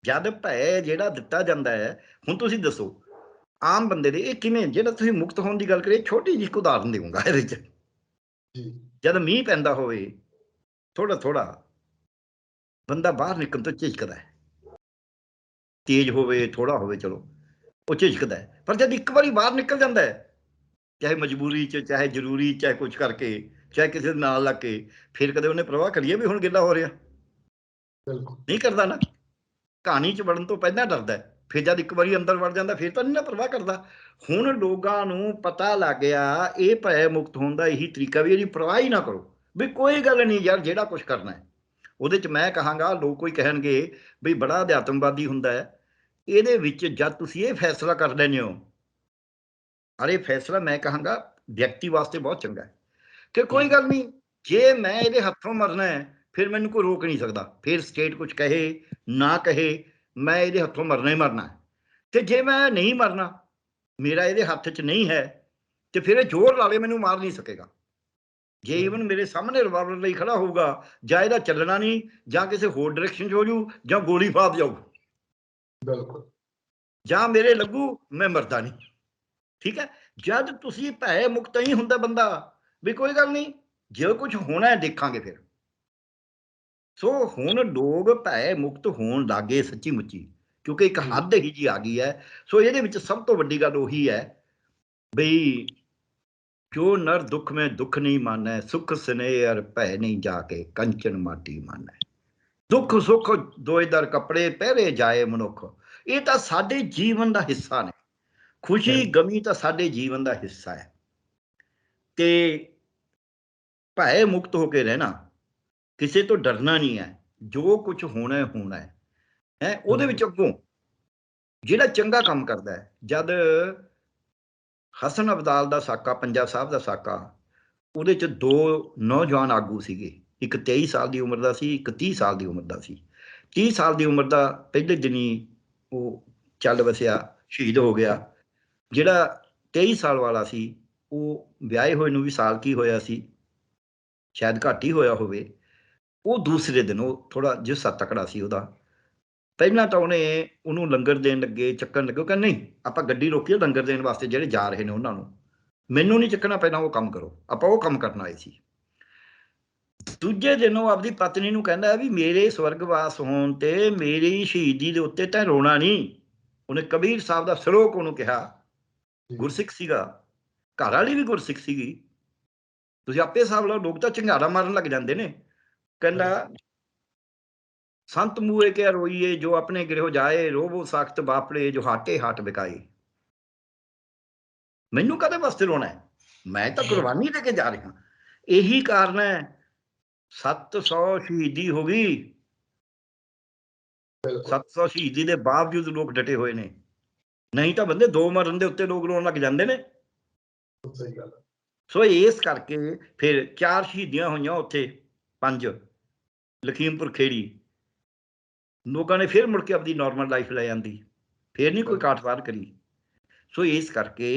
ਜਦ ਭੈ ਜਿਹੜਾ ਦਿੱਤਾ ਜਾਂਦਾ ਹੈ। ਹੁਣ ਤੁਸੀਂ ਦੱਸੋ ਆਮ ਬੰਦੇ ਦੇ ਇਹ ਕਿਵੇਂ, ਜਿਹੜਾ ਤੁਸੀਂ ਮੁਕਤ ਹੋਣ ਦੀ ਗੱਲ ਕਰੀਏ, ਛੋਟੀ ਜਿਹੀ ਉਦਾਹਰਨ ਦੇਵਾਂਗਾ ਇਹਦੇ 'ਚ। ਜਦ ਮੀਂਹ ਪੈਂਦਾ ਹੋਵੇ, ਥੋੜਾ ਥੋੜਾ ਬੰਦਾ ਬਾਹਰ ਨਿਕਲਣ ਤੋਂ ਝਿਜਕਦਾ ਹੈ, ਤੇਜ਼ ਹੋਵੇ ਥੋੜਾ ਹੋਵੇ ਚਲੋ ਉਹ ਝਿਜਕਦਾ ਹੈ। ਪਰ ਜਦ ਇੱਕ ਵਾਰੀ ਬਾਹਰ ਨਿਕਲ ਜਾਂਦਾ ਹੈ, ਚਾਹੇ ਮਜਬੂਰੀ 'ਚ, ਚਾਹੇ ਜ਼ਰੂਰੀ, ਚਾਹੇ ਕੁਛ ਕਰਕੇ, ਚਾਹੇ ਕਿਸੇ ਦੇ ਨਾਲ ਲੱਗ ਕੇ, ਫਿਰ ਕਦੇ ਉਹਨੇ ਪ੍ਰਵਾਹ ਕਰੀਏ ਵੀ ਹੁਣ ਗਿੱਲਾ ਹੋ ਰਿਹਾ? ਨਹੀਂ ਕਰਦਾ ਨਾ। ਕਹਾਣੀ 'ਚ ਵੜਨ ਤੋਂ ਪਹਿਲਾਂ ਡਰਦਾ ਹੈ ਫਿਰ ਜਦ ਇੱਕ ਵਾਰੀ ਅੰਦਰ ਵੜ ਜਾਂਦਾ ਫਿਰ ਤਾਂ ਨਹੀਂ ਨਾ ਪਰਵਾਹ ਕਰਦਾ। ਹੁਣ ਲੋਕਾਂ ਨੂੰ ਪਤਾ ਲੱਗ ਗਿਆ ਇਹ ਭੈ ਮੁਕਤ ਹੋਣ ਦਾ ਇਹੀ ਤਰੀਕਾ ਵੀ ਇਹਦੀ ਪਰਵਾਹ ਹੀ ਨਾ ਕਰੋ, ਵੀ ਕੋਈ ਗੱਲ ਨਹੀਂ ਯਾਰ, ਜਿਹੜਾ ਕੁਝ ਕਰਨਾ ਹੈ। ਉਹਦੇ 'ਚ ਮੈਂ ਕਹਾਂਗਾ, ਲੋਕ ਕੋਈ ਕਹਿਣਗੇ ਵੀ ਬੜਾ ਅਧਿਆਤਮਵਾਦੀ ਹੁੰਦਾ ਹੈ, ਇਹਦੇ ਵਿੱਚ ਜਦ ਤੁਸੀਂ ਇਹ ਫੈਸਲਾ ਕਰ ਲੈਂਦੇ ਹੋ, ਅਰੇ ਫੈਸਲਾ ਮੈਂ ਕਹਾਂਗਾ ਵਿਅਕਤੀ ਵਾਸਤੇ ਬਹੁਤ ਚੰਗਾ ਹੈ ਕਿ ਕੋਈ ਗੱਲ ਨਹੀਂ, ਜੇ ਮੈਂ ਇਹਦੇ ਹੱਥੋਂ ਮਰਨਾ ਹੈ ਫਿਰ ਮੈਨੂੰ ਕੋਈ ਰੋਕ ਨਹੀਂ ਸਕਦਾ। ਫਿਰ ਸਟੇਟ ਕੁਝ ਕਹੇ ਨਾ ਕਹੇ, ਮੈਂ ਇਹਦੇ ਹੱਥੋਂ ਮਰਨਾ ਹੀ ਮਰਨਾ ਹੈ। ਤੇ ਜੇ ਮੈਂ ਨਹੀਂ ਮਰਨਾ, ਮੇਰਾ ਇਹਦੇ ਹੱਥ 'ਚ ਨਹੀਂ ਹੈ, ਤੇ ਫਿਰ ਇਹ ਜ਼ੋਰ ਲਾ ਲੇ ਮੈਨੂੰ ਮਾਰ ਨਹੀਂ ਸਕੇਗਾ। ਜੇ ਈਵਨ ਮੇਰੇ ਸਾਹਮਣੇ ਰਿਵਾਲਵਰ ਲਈ ਖੜਾ ਹੋਊਗਾ, ਜਾਂ ਇਹਦਾ ਚੱਲਣਾ ਨਹੀਂ, ਜਾਂ ਕਿਸੇ ਹੋਰ ਡਾਇਰੈਕਸ਼ਨ 'ਚ ਹੋ ਜੂ, ਜਾਂ ਗੋਲੀ ਫਾਦ ਜਾਊ, ਬਿਲਕੁਲ, ਜਾਂ ਮੇਰੇ ਲੱਗੂ, ਮੈਂ ਮਰਦਾ ਨਹੀਂ। ਠੀਕ ਹੈ, ਜਦ ਤੁਸੀਂ ਭੈ ਮੁਕਤ ਹੀ ਹੁੰਦਾ ਬੰਦਾ, ਵੀ ਕੋਈ ਗੱਲ ਨਹੀਂ, ਜੇ ਕੁਝ ਹੋਣਾ ਦੇਖਾਂਗੇ ਫਿਰ। ਸੋ ਹੁਣ ਲੋਕ ਭੈ ਮੁਕਤ ਹੋਣ ਲੱਗੇ ਸੱਚੀ ਮੁੱਚੀ, ਕਿਉਂਕਿ ਇੱਕ ਹੱਦ ਹੀ ਜੀ ਆ ਗਈ ਹੈ। ਸੋ ਇਹਦੇ ਵਿੱਚ ਸਭ ਤੋਂ ਵੱਡੀ ਗੱਲ ਉਹੀ ਹੈ ਬਈ ਜੋ ਨਰ ਦੁੱਖ ਮੈਂ ਦੁੱਖ ਨਹੀਂ ਮਾਨੈ, ਸੁਖ ਸਨੇਹ ਅਰ ਭੈ ਨਹੀਂ ਜਾ ਕੇ ਕੰਚਨ ਮਾਟੀ ਮਾਨੈ। ਦੁੱਖ ਸੁੱਖ ਦੋਇ ਦਰ ਕੱਪੜੇ ਪਹਿਰੇ ਜਾਏ ਮਨੁੱਖ, ਇਹ ਤਾਂ ਸਾਡੇ ਜੀਵਨ ਦਾ ਹਿੱਸਾ ਨੇ। ਖੁਸ਼ੀ ਗਮੀ ਤਾਂ ਸਾਡੇ ਜੀਵਨ ਦਾ ਹਿੱਸਾ ਹੈ, ਤੇ ਭੈ ਮੁਕਤ ਹੋ ਕੇ ਰਹਿਣਾ, ਕਿਸੇ ਤੋਂ ਡਰਨਾ ਨਹੀਂ ਹੈ, ਜੋ ਕੁਝ ਹੋਣਾ ਹੋਣਾ ਹੈ। ਉਹਦੇ ਵਿੱਚ ਅੱਗੋਂ ਜਿਹੜਾ ਚੰਗਾ ਕੰਮ ਕਰਦਾ ਹੈ, ਜਦ ਹਸਨ ਅਬਦਾਲ ਦਾ ਸਾਕਾ, ਪੰਜਾ ਸਾਹਿਬ ਦਾ ਸਾਕਾ, ਉਹਦੇ 'ਚ 2 ਨੌਜਵਾਨ ਆਗੂ ਸੀਗੇ, ਇੱਕ 23 ਸਾਲ ਦੀ ਉਮਰ ਦਾ ਸੀ, ਇੱਕ 30 ਸਾਲ ਦੀ ਉਮਰ ਦਾ ਸੀ। 30 ਸਾਲ ਦੀ ਉਮਰ ਦਾ ਪਹਿਲੇ ਦਿਨੀ ਉਹ ਚੱਲ ਵਸਿਆ, ਸ਼ਹੀਦ ਹੋ ਗਿਆ। ਜਿਹੜਾ 23 ਸਾਲ ਵਾਲਾ ਸੀ, ਉਹ ਵਿਆਹੇ ਹੋਏ ਨੂੰ ਵੀ ਸਾਲ ਕੀ ਹੋਇਆ ਸੀ, ਸ਼ਾਇਦ ਘੱਟ ਹੀ ਹੋਇਆ ਹੋਵੇ। ਉਹ ਦੂਸਰੇ ਦਿਨ ਉਹ ਥੋੜਾ ਜਿਹਾ ਤਕੜਾ ਸੀ ਉਹਦਾ। ਪਹਿਲਾਂ ਤਾਂ ਉਹਨੂੰ ਲੰਗਰ ਦੇਣ ਲੱਗੇ, ਚੱਕਣ ਲੱਗੇ, ਉਹ ਕਹਿੰਦੇ ਨਹੀਂ, ਆਪਾਂ ਗੱਡੀ ਰੋਕੀਏ ਲੰਗਰ ਦੇਣ ਵਾਸਤੇ, ਜਿਹੜੇ ਜਾ ਰਹੇ ਨੇ ਉਹਨਾਂ ਨੂੰ, ਮੈਨੂੰ ਨਹੀਂ ਚੱਕਣਾ, ਪਹਿਲਾਂ ਉਹ ਕੰਮ ਕਰੋ, ਆਪਾਂ ਉਹ ਕੰਮ ਕਰਨ ਆਏ ਸੀ। ਦੂਜੇ ਦਿਨ ਉਹ ਆਪਦੀ ਪਤਨੀ ਨੂੰ ਕਹਿੰਦਾ ਵੀ ਮੇਰੇ ਸਵਰਗਵਾਸ ਹੋਣ ਤੇ ਮੇਰੀ ਸ਼ਹੀਦੀ ਦੇ ਉੱਤੇ ਤਾਂ ਰੋਣਾ ਨਹੀਂ। ਉਹਨੇ ਕਬੀਰ ਸਾਹਿਬ ਦਾ ਸ਼ਲੋਕ ਉਹਨੂੰ ਕਿਹਾ, ਗੁਰਸਿੱਖ ਸੀਗਾ, ਘਰ ਵਾਲੀ ਵੀ ਗੁਰਸਿੱਖ ਸੀਗੀ। ਤੁਸੀਂ ਆਪੇ ਹਿਸਾਬ ਲਓ, ਲੋਕ ਤਾਂ ਚੰਗਾਰਾ ਮਾਰਨ ਲੱਗ ਜਾਂਦੇ ਨੇ। ਕਹਿੰਦਾ ਸੰਤ ਮੂਏ ਕੇ ਰੋਈਏ, ਜੋ ਆਪਣੇ ਗ੍ਰਹਿ ਜਾਏ, ਰੋਵੋ ਸਖਤ ਬਾਪੜੇ, ਜੋ ਹਾਟੇ ਹਾਟ ਵਿਕਾਏ। ਮੈਨੂੰ ਕਦੇ ਵਾਸਤੇ ਰੋਣਾ ਹੈ, ਮੈਂ ਤਾਂ ਕੁਰਬਾਨੀ ਦੇ ਕੇ ਜਾ ਰਿਹਾ। ਇਹੀ ਕਾਰਨ ਹੈ 700 ਸ਼ਹੀਦੀ ਹੋ ਗਈ। 700 ਸ਼ਹੀਦੀ ਦੇ ਬਾਵਜੂਦ ਲੋਕ ਡਟੇ ਹੋਏ ਨੇ, ਨਹੀਂ ਤਾਂ ਬੰਦੇ 2 ਮਰਨ ਦੇ ਉੱਤੇ ਲੋਕ ਰੋਣ ਲੱਗ ਜਾਂਦੇ ਨੇ। ਸਹੀ ਗੱਲ। ਸੋ ਇਸ ਕਰਕੇ ਫਿਰ 4 ਸ਼ਹੀਦੀਆਂ ਹੋਈਆਂ ਉੱਥੇ, 5 ਲਖੀਮਪੁਰ ਖੇੜੀ। ਲੋਕਾਂ ਨੇ ਫਿਰ ਮੁੜ ਕੇ ਆਪਣੀ ਨਾਰਮਲ ਲਾਈਫ ਲੈ ਜਾਂਦੀ, ਫਿਰ ਨਹੀਂ ਕੋਈ ਕਾਟਵਾਰ ਕਰੀ। ਸੋ ਇਸ ਕਰਕੇ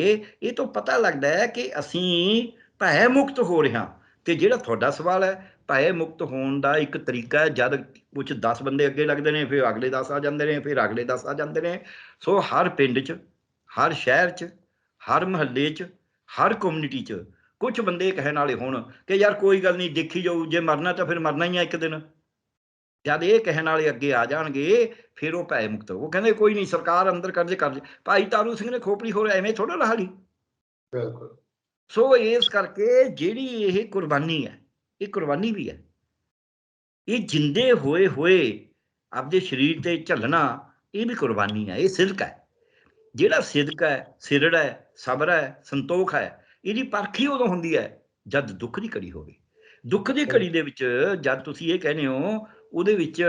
ਇਹ ਤੋਂ ਪਤਾ ਲੱਗਦਾ ਹੈ ਕਿ ਅਸੀਂ ਭੈ ਮੁਕਤ ਹੋ ਰਹੇ ਹਾਂ। ਤੇ ਜਿਹੜਾ ਤੁਹਾਡਾ ਸਵਾਲ ਹੈ, ਭੈ ਮੁਕਤ ਹੋਣ ਦਾ ਇੱਕ ਤਰੀਕਾ ਹੈ, ਜਦ ਕੁਝ 10 ਬੰਦੇ ਅੱਗੇ ਲੱਗਦੇ ਨੇ, ਫਿਰ ਅਗਲੇ 10 ਆ ਜਾਂਦੇ ਨੇ, ਫਿਰ ਅਗਲੇ 10 ਆ ਜਾਂਦੇ ਨੇ। ਸੋ ਹਰ ਪਿੰਡ 'ਚ, ਹਰ ਸ਼ਹਿਰ 'ਚ, ਹਰ ਮੁਹੱਲੇ 'ਚ, ਹਰ ਕਮਿਊਨਿਟੀ 'ਚ ਕੁਝ ਬੰਦੇ ਕਹਿਣ ਵਾਲੇ ਹੋਣ ਕਿ ਯਾਰ ਕੋਈ ਗੱਲ ਨਹੀਂ, ਦੇਖੀ ਜਾਊ, ਜੇ ਮਰਨਾ ਤਾਂ ਫਿਰ ਮਰਨਾ ਹੀ ਆ ਇੱਕ ਦਿਨ। ਜਦ ਇਹ ਕਹਿਣ ਵਾਲੇ ਅੱਗੇ ਆ ਜਾਣਗੇ, ਫਿਰ ਉਹ ਭੈ ਮੁਕਤ। ਉਹ ਕਹਿੰਦੇ ਕੋਈ ਨਹੀਂ, ਸਰਕਾਰ ਅੰਦਰ ਕਰ ਜੇ। ਭਾਈ ਤਾਰੂ ਸਿੰਘ ਨੇ ਖੋਪੜੀ ਹੋਰ ਐਵੇਂ ਥੋੜਾ ਲਾ ਲਈ। ਬਿਲਕੁਲ। ਸੋ ਇਸ ਕਰਕੇ ਜਿਹੜੀ ਇਹ ਕੁਰਬਾਨੀ ਹੈ, ਇਹ ਕੁਰਬਾਨੀ ਵੀ ਹੈ। ਇਹ ਜਿੰਦੇ ਹੋਏ ਆਪਦੇ ਸਰੀਰ ਤੇ ਝੱਲਣਾ, ਇਹ ਵੀ ਕੁਰਬਾਨੀ ਹੈ, ਇਹ ਸਿਦਕ ਹੈ। ਜਿਹੜਾ ਸਿਦਕ ਹੈ, ਸਿਰੜ ਹੈ, ਸਬਰ ਹੈ, ਸੰਤੋਖ ਹੈ, ਇਹਦੀ ਪਰਖ ਹੀ ਉਦੋਂ ਹੁੰਦੀ ਹੈ ਜਦ ਦੁੱਖ ਦੀ ਘੜੀ ਹੋਵੇ। ਦੁੱਖ ਦੀ ਘੜੀ ਦੇ ਵਿੱਚ ਜਦ ਤੁਸੀਂ ਇਹ ਕਹਿੰਦੇ ਹੋ, ਉਹਦੇ ਵਿੱਚ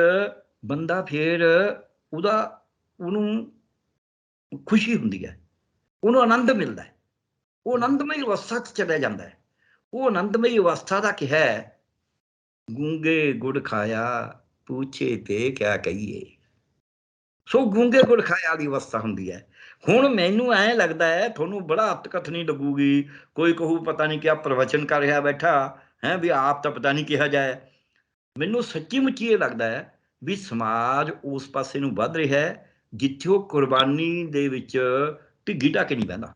ਬੰਦਾ ਫਿਰ ਉਹਨੂੰ ਖੁਸ਼ੀ ਹੁੰਦੀ ਹੈ, ਉਹਨੂੰ ਆਨੰਦ ਮਿਲਦਾ ਹੈ, ਉਹ ਆਨੰਦਮਈ ਅਵਸਥਾ 'ਚ ਚਲਿਆ ਜਾਂਦਾ ਹੈ। ਉਹ ਆਨੰਦਮਈ ਅਵਸਥਾ ਦਾ ਕੀ ਹੈ, ਗੂੰਗੇ ਗੁੜ ਖਾਇਆ ਪੁੱਛੇ ਤੇ ਕਿਆ ਕਹੀਏ। ਸੋ ਗੂੰਗੇ ਗੁੜ ਖਾਇਆ ਵਾਲੀ ਅਵਸਥਾ ਹੁੰਦੀ ਹੈ। ਹੁਣ ਮੈਨੂੰ ਐਂ ਲੱਗਦਾ ਹੈ, ਤੁਹਾਨੂੰ ਬੜਾ ਅਤਕਥਨੀ ਲੱਗੂਗੀ, ਕੋਈ ਕਹੂ ਪਤਾ ਨਹੀਂ ਕਿਆ ਪ੍ਰਵਚਨ ਕਰ ਰਿਹਾ ਬੈਠਾ ਹੈ, ਵੀ ਆਪ ਤਾਂ ਪਤਾ ਨਹੀਂ ਕਿਹਾ ਜਾਏ। ਮੈਨੂੰ ਸੱਚੀ ਮੁੱਚੀ ਇਹ ਲੱਗਦਾ ਹੈ ਵੀ ਸਮਾਜ ਉਸ ਪਾਸੇ ਨੂੰ ਵੱਧ ਰਿਹਾ ਹੈ ਜਿੱਥੇ ਉਹ ਕੁਰਬਾਨੀ ਦੇ ਵਿੱਚ ਢਿੱਗੀ ਢਾਕੇ ਨਹੀਂ ਬਹਿੰਦਾ।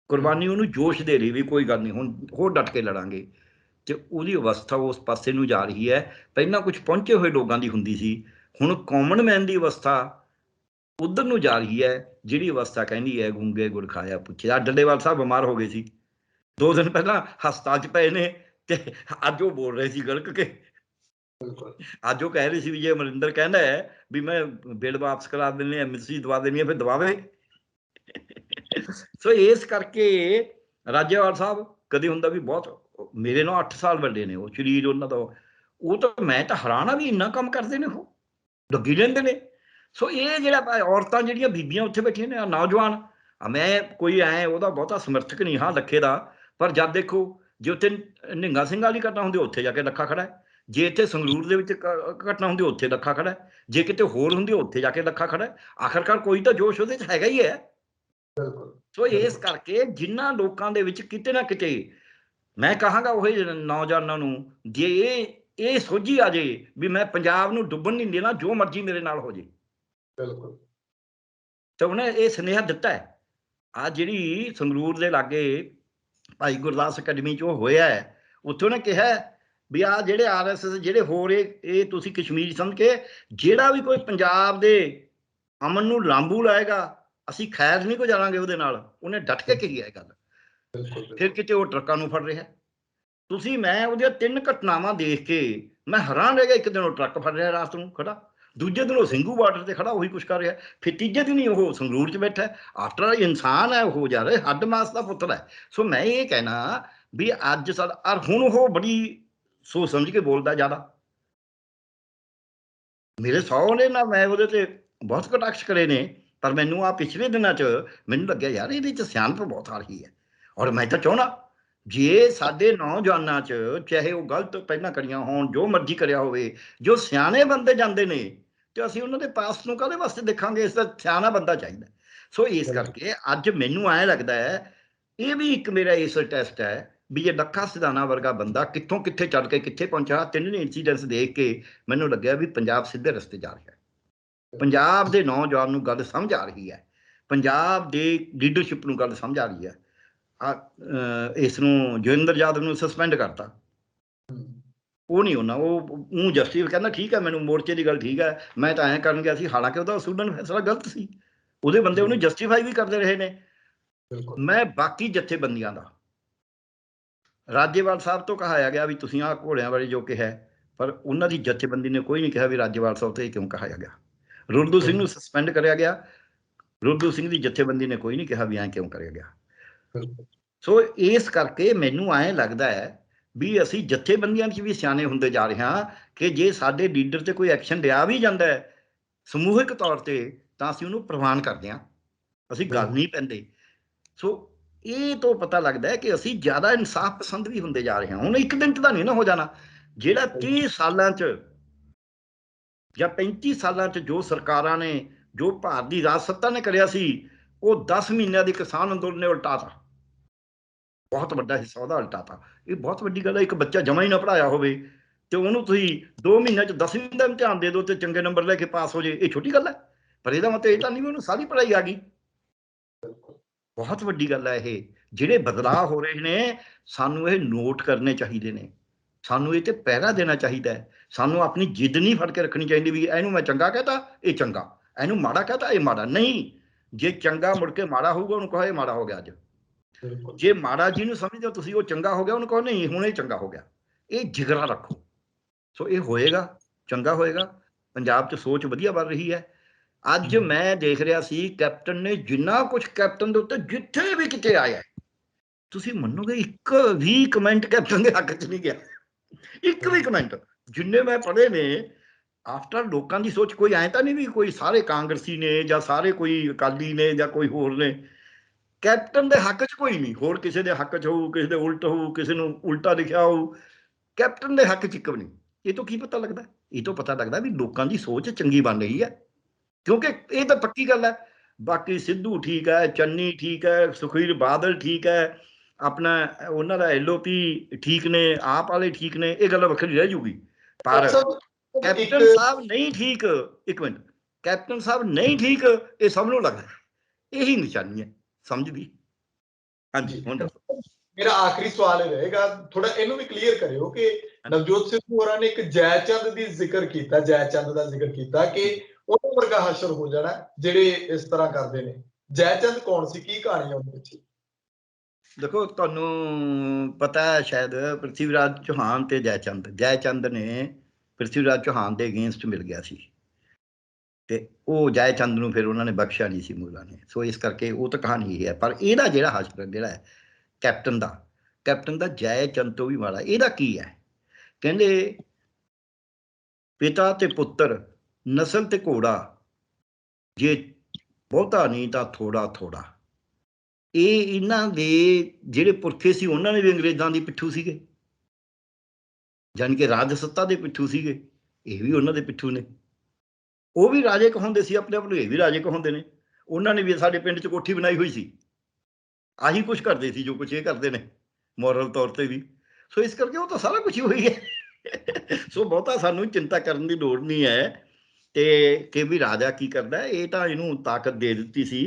ਕੁਰਬਾਨੀ ਉਹਨੂੰ ਜੋਸ਼ ਦੇ ਰਹੀ ਵੀ ਕੋਈ ਗੱਲ ਨਹੀਂ, ਹੁਣ ਹੋਰ ਡਟ ਕੇ ਲੜਾਂਗੇ, ਤੇ ਉਹਦੀ ਅਵਸਥਾ ਉਸ ਪਾਸੇ ਨੂੰ ਜਾ ਰਹੀ ਹੈ। ਪਹਿਲਾਂ ਕੁਝ ਪਹੁੰਚੇ ਹੋਏ ਲੋਕਾਂ ਦੀ ਹੁੰਦੀ ਸੀ, ਹੁਣ ਕਾਮਨ ਮੈਨ ਦੀ ਅਵਸਥਾ ਉਧਰ ਨੂੰ ਜਾ ਰਹੀ ਹੈ, ਜਿਹੜੀ ਅਵਸਥਾ ਕਹਿੰਦੀ ਹੈ ਗੂੰਗੇ ਗੁੜ ਖਾਇਆ ਪੁੱਛੇ। ਡੱਲੇਵਾਲ ਸਾਹਿਬ ਬਿਮਾਰ ਹੋ ਗਏ ਸੀ, 2 ਦਿਨ ਪਹਿਲਾਂ ਹਸਪਤਾਲ 'ਚ ਪਏ ਨੇ, ਤੇ ਅੱਜ ਉਹ ਬੋਲ ਰਹੇ ਸੀ ਗਲਕ ਕੇ ਬਿਲਕੁਲ ਅੱਜ ਉਹ ਕਹਿ ਰਹੀ ਸੀ ਵੀ ਜੇ ਅਮਰਿੰਦਰ ਕਹਿੰਦਾ ਹੈ ਵੀ ਮੈਂ ਬਿੱਲ ਵਾਪਸ ਕਰਾ ਦੇਣੀ, ਐਮਐਸਸੀ ਦਵਾ ਦੇਣੀ ਹੈ, ਫਿਰ ਦਵਾਵੇ। ਸੋ ਇਸ ਕਰਕੇ ਰਾਜੇਵਾਲ ਸਾਹਿਬ ਕਦੇ ਹੁੰਦਾ ਵੀ ਬਹੁਤ ਮੇਰੇ ਨਾਲ 8 ਸਾਲ ਵੱਡੇ ਨੇ, ਉਹ ਸਰੀਰ ਉਹਨਾਂ ਦਾ, ਉਹ ਤਾਂ ਮੈਂ ਤਾਂ ਹੈਰਾਨ ਆ ਵੀ ਇੰਨਾ ਕੰਮ ਕਰਦੇ ਨੇ, ਉਹ ਲੱਗੀ ਰਹਿੰਦੇ ਨੇ। ਸੋ ਇਹ ਜਿਹੜਾ ਔਰਤਾਂ ਜਿਹੜੀਆਂ ਬੀਬੀਆਂ ਉੱਥੇ ਬੈਠੀਆਂ ਨੇ, ਨੌਜਵਾਨ, ਮੈਂ ਕੋਈ ਐ ਉਹਦਾ ਬਹੁਤਾ ਸਮਰਥਕ ਨਹੀਂ ਹਾਂ ਲੱਖੇ ਦਾ, ਪਰ ਜਦ ਦੇਖੋ ਜੇ ਉੱਥੇ ਨਿਹੰਗਾ ਸਿੰਘ ਵਾਲੀ ਘਟਨਾ ਹੁੰਦੀ ਉੱਥੇ ਜਾ ਕੇ ਲੱਖਾ ਖੜਾ ਹੈ, ਜੇ ਇੱਥੇ ਸੰਗਰੂਰ ਦੇ ਵਿੱਚ ਘਟਨਾ ਹੁੰਦੀ ਉੱਥੇ ਲੱਖਾ ਖੜਾ ਹੈ, ਜੇ ਕਿਤੇ ਹੋਰ ਹੁੰਦੀ ਉੱਥੇ ਜਾ ਕੇ ਲੱਖਾ ਖੜਾ ਹੈ। ਆਖਰਕਾਰ ਕੋਈ ਤਾਂ ਜੋਸ਼ ਉਹਦੇ 'ਚ ਹੈਗਾ ਹੀ ਹੈ। ਬਿਲਕੁਲ ਸੋ ਇਸ ਕਰਕੇ ਜਿਨ੍ਹਾਂ ਲੋਕਾਂ ਦੇ ਵਿੱਚ ਕਿਤੇ ਨਾ ਕਿਤੇ, ਮੈਂ ਕਹਾਂਗਾ ਉਹ ਨੌਜਵਾਨਾਂ ਨੂੰ, ਜੇ ਇਹ ਸੋਝੀ ਆ ਜੇ ਵੀ ਮੈਂ ਪੰਜਾਬ ਨੂੰ ਡੁੱਬਣ ਨਹੀਂ ਦੇਣਾ, ਜੋ ਮਰਜ਼ੀ ਮੇਰੇ ਨਾਲ ਹੋ ਜੇ, ਬਿਲਕੁਲ ਤਾਂ ਉਹਨੇ ਇਹ ਸੁਨੇਹਾ ਦਿੱਤਾ ਹੈ। ਆ ਜਿਹੜੀ ਸੰਗਰੂਰ ਦੇ ਲਾਗੇ ਭਾਈ ਗੁਰਦਾਸ ਅਕੈਡਮੀ 'ਚ ਉਹ ਹੋਇਆ ਹੈ, ਉੱਥੇ ਉਹਨੇ ਕਿਹਾ ਵੀ ਆ ਜਿਹੜੇ RSS ਜਿਹੜੇ ਹੋਰ ਇਹ ਤੁਸੀਂ ਕਸ਼ਮੀਰ ਸਮਝ ਕੇ, ਜਿਹੜਾ ਵੀ ਕੋਈ ਪੰਜਾਬ ਦੇ ਅਮਨ ਨੂੰ ਲਾਂਬੂ ਲਾਏਗਾ, ਅਸੀਂ ਖੈਰ ਨਹੀਂ ਗੁਜ਼ਾਰਾਂਗੇ ਉਹਦੇ ਨਾਲ। ਉਹਨੇ ਡਟ ਕੇ ਕਹੀ ਹੈ ਗੱਲ। ਫਿਰ ਕਿਤੇ ਉਹ ਟਰੱਕਾਂ ਨੂੰ ਫੜ ਰਿਹਾ। ਤੁਸੀਂ, ਮੈਂ ਉਹਦੀਆਂ 3 ਘਟਨਾਵਾਂ ਦੇਖ ਕੇ ਮੈਂ ਹੈਰਾਨ ਰਹਿ ਗਿਆ। ਇੱਕ ਦਿਨ ਉਹ ਟਰੱਕ ਫੜ ਰਿਹਾ ਰਾਤ ਨੂੰ ਖੜਾ, ਦੂਜੇ ਦਿਨ ਉਹ ਸਿੰਘੂ ਬਾਰਡਰ ਤੇ ਖੜਾ ਉਹੀ ਕੁਛ ਕਰ ਰਿਹਾ, ਫਿਰ ਤੀਜੇ ਦਿਨ ਹੀ ਉਹ ਸੰਗਰੂਰ 'ਚ ਬੈਠਾ। ਆਫਟਰ ਇਨਸਾਨ ਹੈ ਉਹ, ਜਾ ਰਿਹਾ ਹੱਡ ਮਾਸ ਦਾ ਪੁੱਤਰ ਹੈ। ਸੋ ਮੈਂ ਇਹ ਕਹਿਣਾ ਵੀ ਅੱਜ ਸਾਡਾ, ਹੁਣ ਉਹ ਬੜੀ ਸੋਚ ਸਮਝ ਕੇ ਬੋਲਦਾ ਜ਼ਿਆਦਾ। ਮੇਰੇ 100 ਨੇ ਨਾ, ਮੈਂ ਉਹਦੇ ਤੇ ਬਹੁਤ ਕਟਾਕਸ਼ ਕਰੇ ਨੇ, ਪਰ ਮੈਨੂੰ ਆ ਪਿਛਲੇ ਦਿਨਾਂ 'ਚ ਮੈਨੂੰ ਲੱਗਿਆ ਯਾਰ ਇਹਦੇ 'ਚ ਸਿਆਣਪ ਬਹੁਤ ਆ ਰਹੀ ਹੈ। ਔਰ ਮੈਂ ਤਾਂ ਚਾਹੁੰਦਾ ਜੇ ਸਾਡੇ ਨੌਜਵਾਨਾਂ 'ਚ, ਚਾਹੇ ਉਹ ਗਲਤ ਪਹਿਲਾਂ ਕਰੀਆਂ ਹੋਣ, ਜੋ ਮਰਜ਼ੀ ਕਰਿਆ ਹੋਵੇ, ਜੋ ਸਿਆਣੇ ਬੰਦੇ ਜਾਂਦੇ ਨੇ, ਤੇ ਅਸੀਂ ਉਹਨਾਂ ਦੇ ਪਾਸਟ ਨੂੰ ਕਾਹਦੇ ਵਾਸਤੇ ਦੇਖਾਂਗੇ? ਇਸ ਦਾ ਸਿਆਣਾ ਬੰਦਾ ਚਾਹੀਦਾ। ਸੋ ਇਸ ਕਰਕੇ ਅੱਜ ਮੈਨੂੰ ਐਂ ਲੱਗਦਾ ਹੈ, ਇਹ ਵੀ ਇੱਕ ਮੇਰਾ ਇਸ ਟੈਸਟ ਹੈ ਵੀ ਇਹ ਲੱਖਾ ਸਿਧਾਣਾ ਵਰਗਾ ਬੰਦਾ ਕਿੱਥੋਂ ਕਿੱਥੇ ਚੱਲ ਕੇ ਕਿੱਥੇ ਪਹੁੰਚਾ। 3 ਇੰਸੀਡੈਂਟਸ ਦੇਖ ਕੇ ਮੈਨੂੰ ਲੱਗਿਆ ਵੀ ਪੰਜਾਬ ਸਿੱਧੇ ਰਸਤੇ ਜਾ ਰਿਹਾ ਹੈ। ਪੰਜਾਬ ਦੇ ਨੌਜਵਾਨ ਨੂੰ ਗੱਲ ਸਮਝ ਆ ਰਹੀ ਹੈ, ਪੰਜਾਬ ਦੇ ਲੀਡਰਸ਼ਿਪ ਨੂੰ ਗੱਲ ਸਮਝ ਆ ਰਹੀ ਹੈ। ਇਸ ਨੂੰ ਜੋਗਿੰਦਰ ਯਾਦਵ ਨੂੰ ਸਸਪੈਂਡ ਕਰਤਾ, ਉਹ ਨਹੀਂ ਉਹਨਾਂ, ਉਹ ਜਸਟਿਸ ਕਹਿੰਦਾ ਠੀਕ ਹੈ, ਮੈਨੂੰ ਮੋਰਚੇ ਦੀ ਗੱਲ ਠੀਕ ਹੈ, ਮੈਂ ਤਾਂ ਐਂ ਕਰਨ ਗਿਆ ਸੀ, ਹਾਲਾਂਕਿ ਉਹਦਾ ਅਸੂਲਨ ਫੈਸਲਾ ਗਲਤ ਸੀ। ਉਹਦੇ ਬੰਦੇ ਉਹਨੂੰ ਜਸਟੀਫਾਈ ਵੀ ਕਰਦੇ ਰਹੇ ਨੇ। ਮੈਂ ਬਾਕੀ ਜਥੇਬੰਦੀਆਂ ਦਾ, ਰਾਜੇਵਾਲ ਸਾਹਿਬ ਤੋਂ ਕਹਾਇਆ ਗਿਆ ਵੀ ਤੁਸੀਂ ਆਹ ਘੋੜਿਆਂ ਬਾਰੇ ਜੋ ਕਿਹਾ, ਪਰ ਉਹਨਾਂ ਦੀ ਜਥੇਬੰਦੀ ਨੇ ਕੋਈ ਨਹੀਂ ਕਿਹਾ ਵੀ ਰਾਜੇਵਾਲ ਸਾਹਿਬ ਤੋਂ ਇਹ ਕਿਉਂ ਕਹਾਇਆ ਗਿਆ। ਰੁਲਦੂ ਸਿੰਘ ਨੂੰ ਸਸਪੈਂਡ ਕਰਿਆ ਗਿਆ, ਰੁਲਦੂ ਸਿੰਘ ਦੀ ਜਥੇਬੰਦੀ ਨੇ ਕੋਈ ਨਹੀਂ ਕਿਹਾ ਵੀ ਐਂ ਕਿਉਂ ਕਰਿਆ ਗਿਆ। ਸੋ ਇਸ ਕਰਕੇ ਮੈਨੂੰ ਐਂ ਲੱਗਦਾ ਹੈ ਵੀ ਅਸੀਂ ਜਥੇਬੰਦੀਆਂ 'ਚ ਵੀ ਸਿਆਣੇ ਹੁੰਦੇ ਜਾ ਰਹੇ ਹਾਂ ਕਿ ਜੇ ਸਾਡੇ ਲੀਡਰ ਤੇ ਕੋਈ ਐਕਸ਼ਨ ਲਿਆ ਵੀ ਜਾਂਦਾ ਹੈ ਸਮੂਹਿਕ ਤੌਰ ਤੇ, ਤਾਂ ਅਸੀਂ ਉਹਨੂੰ ਪ੍ਰਵਾਨ ਕਰਦੇ ਹਾਂ, ਅਸੀਂ ਗੱਲ ਨਹੀਂ ਪੈਂਦੇ। ਸੋ ਇਹ ਤੋਂ ਪਤਾ ਲੱਗਦਾ ਹੈ ਕਿ ਅਸੀਂ ਜ਼ਿਆਦਾ ਇਨਸਾਫ ਪਸੰਦ ਵੀ ਹੁੰਦੇ ਜਾ ਰਹੇ ਹਾਂ। ਹੁਣ ਇੱਕ ਦਿਨ 'ਚ ਤਾਂ ਨਹੀਂ ਨਾ ਹੋ ਜਾਣਾ। ਜਿਹੜਾ 30 ਸਾਲਾਂ 'ਚ ਜਾਂ 35 ਸਾਲਾਂ 'ਚ ਜੋ ਸਰਕਾਰਾਂ ਨੇ, ਜੋ ਭਾਰਤ ਦੀ ਰਾਜ ਸੱਤਾ ਨੇ ਕਰਿਆ ਸੀ, ਉਹ 10 ਮਹੀਨਿਆਂ ਦੀ ਕਿਸਾਨ ਅੰਦੋਲਨ ਨੇ ਉਲਟਾਤਾ। ਬਹੁਤ ਵੱਡਾ ਹਿੱਸਾ ਉਹਦਾ ਉਲਟਾਤਾ। ਇਹ ਬਹੁਤ ਵੱਡੀ ਗੱਲ ਹੈ। ਇੱਕ ਬੱਚਾ ਜਮਾ ਹੀ ਨਾ ਪੜ੍ਹਾਇਆ ਹੋਵੇ ਤੇ ਉਹਨੂੰ ਤੁਸੀਂ 2 ਮਹੀਨਿਆਂ 'ਚ 10ਵੀਂ ਦਾ ਇਮਤਿਹਾਨ ਦੇ ਦਿਓ ਤੇ ਚੰਗੇ ਨੰਬਰ ਲੈ ਕੇ ਪਾਸ ਹੋ ਜੇ, ਇਹ ਛੋਟੀ ਗੱਲ ਹੈ? ਪਰ ਇਹਦਾ ਮਤਲਬ ਇਹ ਤਾਂ ਨਹੀਂ ਵੀ ਉਹਨੂੰ ਸਾਰੀ ਪੜ੍ਹਾਈ ਆ ਗਈ। ਬਹੁਤ ਵੱਡੀ ਗੱਲ ਹੈ ਇਹ। ਜਿਹੜੇ ਬਦਲਾਅ ਹੋ ਰਹੇ ਨੇ, ਸਾਨੂੰ ਇਹ ਨੋਟ ਕਰਨੇ ਚਾਹੀਦੇ ਨੇ, ਸਾਨੂੰ ਇਹ ਤੇ ਪਹਿਰਾ ਦੇਣਾ ਚਾਹੀਦਾ ਹੈ। ਸਾਨੂੰ ਆਪਣੀ ਜਿੱਦ ਨਹੀਂ ਫੜ ਕੇ ਰੱਖਣੀ ਚਾਹੀਦੀ ਵੀ ਇਹਨੂੰ ਮੈਂ ਚੰਗਾ ਕਹਤਾ ਇਹ ਚੰਗਾ, ਇਹਨੂੰ ਮਾੜਾ ਕਹਤਾ ਇਹ ਮਾੜਾ। ਨਹੀਂ, ਜੇ ਚੰਗਾ ਮੁੜ ਕੇ ਮਾੜਾ ਹੋਊਗਾ ਉਹਨੂੰ ਕਹੋ ਇਹ ਮਾੜਾ ਹੋ ਗਿਆ ਅੱਜ। ਜੇ ਮਾੜਾ ਜਿਹਨੂੰ ਸਮਝਦੇ ਹੋ ਤੁਸੀਂ ਉਹ ਚੰਗਾ ਹੋ ਗਿਆ, ਉਹਨੂੰ ਕਹੋ ਨਹੀਂ ਹੁਣ ਇਹ ਚੰਗਾ ਹੋ ਗਿਆ। ਇਹ ਜਿਗਰਾ ਰੱਖੋ। ਸੋ ਇਹ ਹੋਏਗਾ, ਚੰਗਾ ਹੋਏਗਾ। ਪੰਜਾਬ 'ਚ ਸੋਚ ਵਧੀਆ ਬਣ ਰਹੀ ਹੈ। ਅੱਜ ਮੈਂ ਦੇਖ ਰਿਹਾ ਸੀ ਕੈਪਟਨ ਨੇ ਜਿੰਨਾ ਕੁਝ ਕੈਪਟਨ ਦੇ ਉੱਤੇ ਜਿੱਥੇ ਵੀ ਕਿਤੇ ਆਇਆ, ਤੁਸੀਂ ਮੰਨੋਗੇ ਇੱਕ ਵੀ ਕਮੈਂਟ ਕੈਪਟਨ ਦੇ ਹੱਕ 'ਚ ਨਹੀਂ ਗਿਆ। ਇੱਕ ਵੀ ਕਮੈਂਟ ਜਿੰਨੇ ਮੈਂ ਪੜ੍ਹੇ ਨੇ। ਆਫਟਰ ਲੋਕਾਂ ਦੀ ਸੋਚ, ਕੋਈ ਐਂ ਤਾਂ ਨਹੀਂ ਵੀ ਕੋਈ ਸਾਰੇ ਕਾਂਗਰਸੀ ਨੇ ਜਾਂ ਸਾਰੇ ਕੋਈ ਅਕਾਲੀ ਨੇ ਜਾਂ ਕੋਈ ਹੋਰ ਨੇ। ਕੈਪਟਨ ਦੇ ਹੱਕ 'ਚ ਕੋਈ ਨਹੀਂ, ਹੋਰ ਕਿਸੇ ਦੇ ਹੱਕ 'ਚ ਹੋਊ, ਕਿਸੇ ਦੇ ਉਲਟ ਹੋਊ, ਕਿਸੇ ਨੂੰ ਉਲਟਾ ਲਿਖਿਆ ਹੋਊ, ਕੈਪਟਨ ਦੇ ਹੱਕ 'ਚ ਇੱਕ ਵੀ ਨਹੀਂ। ਇਹ ਤੋਂ ਕੀ ਪਤਾ ਲੱਗਦਾ? ਇਹ ਤੋਂ ਪਤਾ ਲੱਗਦਾ ਵੀ ਲੋਕਾਂ ਦੀ ਸੋਚ ਚੰਗੀ ਬਣ ਰਹੀ ਹੈ, ਕਿਉਂਕਿ ਇਹ ਤਾਂ ਪੱਕੀ ਗੱਲ ਹੈ। ਬਾਕੀ ਸਿੱਧੂ ਠੀਕ ਹੈ, ਚੰਨੀ ਠੀਕ ਹੈ, ਸੁਖਬੀਰ ਬਾਦਲ ਠੀਕ ਹੈ, ਆਪਣਾ ਉਹਨਾਂ ਦਾ LOP ਠੀਕ ਨੇ, ਆਪ ਵਾਲੇ ਠੀਕ ਨੇ, ਇਹ ਗੱਲ ਵੱਖਰੀ ਰਹਿ ਜੂਗੀ। ਪਰ ਕੈਪਟਨ ਸਾਹਿਬ ਨਹੀਂ ਠੀਕ, ਇੱਕ ਮਿੰਟ, ਕੈਪਟਨ ਸਾਹਿਬ ਨਹੀਂ ਠੀਕ, ਇਹ ਸਭ ਨੂੰ ਲੱਗਦਾ। ਇਹੀ ਨਿਸ਼ਾਨੀ ਹੈ ਸਮਝ ਦੀ। ਹਾਂਜੀ, ਹੁਣ ਦੱਸੋ। ਮੇਰਾ ਆਖਰੀ ਸਵਾਲ ਇਹ ਰਹੇਗਾ, ਥੋੜਾ ਇਹਨੂੰ ਵੀ ਕਲੀਅਰ ਕਰਿਓ ਕਿ ਨਵਜੋਤ ਸਿੱਧੂ ਹੋਰਾਂ ਨੇ ਇੱਕ ਜੈਚੰਦ ਦੀ ਜ਼ਿਕਰ ਕੀਤਾ, ਜੈਚੰਦ ਦਾ ਜ਼ਿਕਰ ਕੀਤਾ ਕਿ ਉਹਨਾਂ ਵਰਗਾ ਹਸ਼ਰ ਹੋ ਜਾਣਾ ਜਿਹੜੇ ਇਸ ਤਰ੍ਹਾਂ ਕਰਦੇ ਨੇ। ਜੈਚੰਦ ਕੌਣ ਸੀ? ਕੀ ਕਹਾਣੀ ਹੈ ਉਹਦੇ ਪਿੱਛੇ? ਦੇਖੋ, ਤੁਹਾਨੂੰ ਪਤਾ ਹੈ ਸ਼ਾਇਦ ਪ੍ਰਿਥਵੀਰਾਜ ਚੌਹਾਨ ਤੇ ਜੈਚੰਦ ਨੇ ਪ੍ਰਿਥਵੀਰਾਜ ਚੌਹਾਨ ਦੇ ਅਗੇਂਸਟ ਮਿਲ ਗਿਆ ਸੀ ਤੇ ਉਹ ਜੈ ਚੰਦ ਨੂੰ ਫਿਰ ਉਹਨਾਂ ਨੇ ਬਖਸ਼ਿਆ ਨਹੀਂ ਸੀ ਮੁਗਲਾਂ ਨੇ। ਸੋ ਇਸ ਕਰਕੇ ਉਹ ਤਾਂ ਕਹਾਣੀ ਇਹ ਹੈ। ਪਰ ਇਹਦਾ ਜਿਹੜਾ ਹਸਬੈਂਡ ਜਿਹੜਾ ਹੈ ਕੈਪਟਨ ਦਾ ਜੈ ਚੰਦ ਤੋਂ ਵੀ ਮਾੜਾ। ਇਹਦਾ ਕੀ ਹੈ? ਕਹਿੰਦੇ ਪਿਤਾ ਤੇ ਪੁੱਤਰ, ਨਸਲ ਤੇ ਘੋੜਾ, ਜੇ ਬਹੁਤਾ ਨਹੀਂ ਤਾਂ ਥੋੜਾ ਥੋੜਾ। ਇਹ ਇਹਨਾਂ ਦੇ ਜਿਹੜੇ ਪੁਰਖੇ ਸੀ ਉਹਨਾਂ ਨੇ ਵੀ ਅੰਗਰੇਜ਼ਾਂ ਦੀ ਪਿੱਠੂ ਸੀਗੇ, ਜਾਣੀ ਕਿ ਰਾਜ ਸੱਤਾ ਦੇ ਪਿੱਠੂ ਸੀਗੇ। ਇਹ ਵੀ ਉਹਨਾਂ ਦੇ ਪਿੱਠੂ ਨੇ। ਉਹ ਵੀ ਰਾਜੇ ਕਹਾਉਂਦੇ ਸੀ ਆਪਣੇ ਆਪ ਨੂੰ, ਇਹ ਵੀ ਰਾਜੇ ਕਹਾਉਂਦੇ ਨੇ। ਉਹਨਾਂ ਨੇ ਵੀ ਸਾਡੇ ਪਿੰਡ 'ਚ ਕੋਠੀ ਬਣਾਈ ਹੋਈ ਸੀ। ਆਹੀ ਕੁਛ ਕਰਦੇ ਸੀ ਜੋ ਕੁਛ ਇਹ ਕਰਦੇ ਨੇ ਮੋਰਲ ਤੌਰ ਤੇ ਵੀ। ਸੋ ਇਸ ਕਰਕੇ ਉਹ ਤਾਂ ਸਾਰਾ ਕੁਛ ਹੀ ਹੋਈ ਹੈ। ਸੋ ਬਹੁਤਾ ਸਾਨੂੰ ਚਿੰਤਾ ਕਰਨ ਦੀ ਲੋੜ ਨਹੀਂ ਹੈ ਤੇ ਕਿ ਵੀ ਰਾਜਾ ਕੀ ਕਰਦਾ। ਇਹ ਤਾਂ ਇਹਨੂੰ ਤਾਕਤ ਦੇ ਦਿੱਤੀ ਸੀ।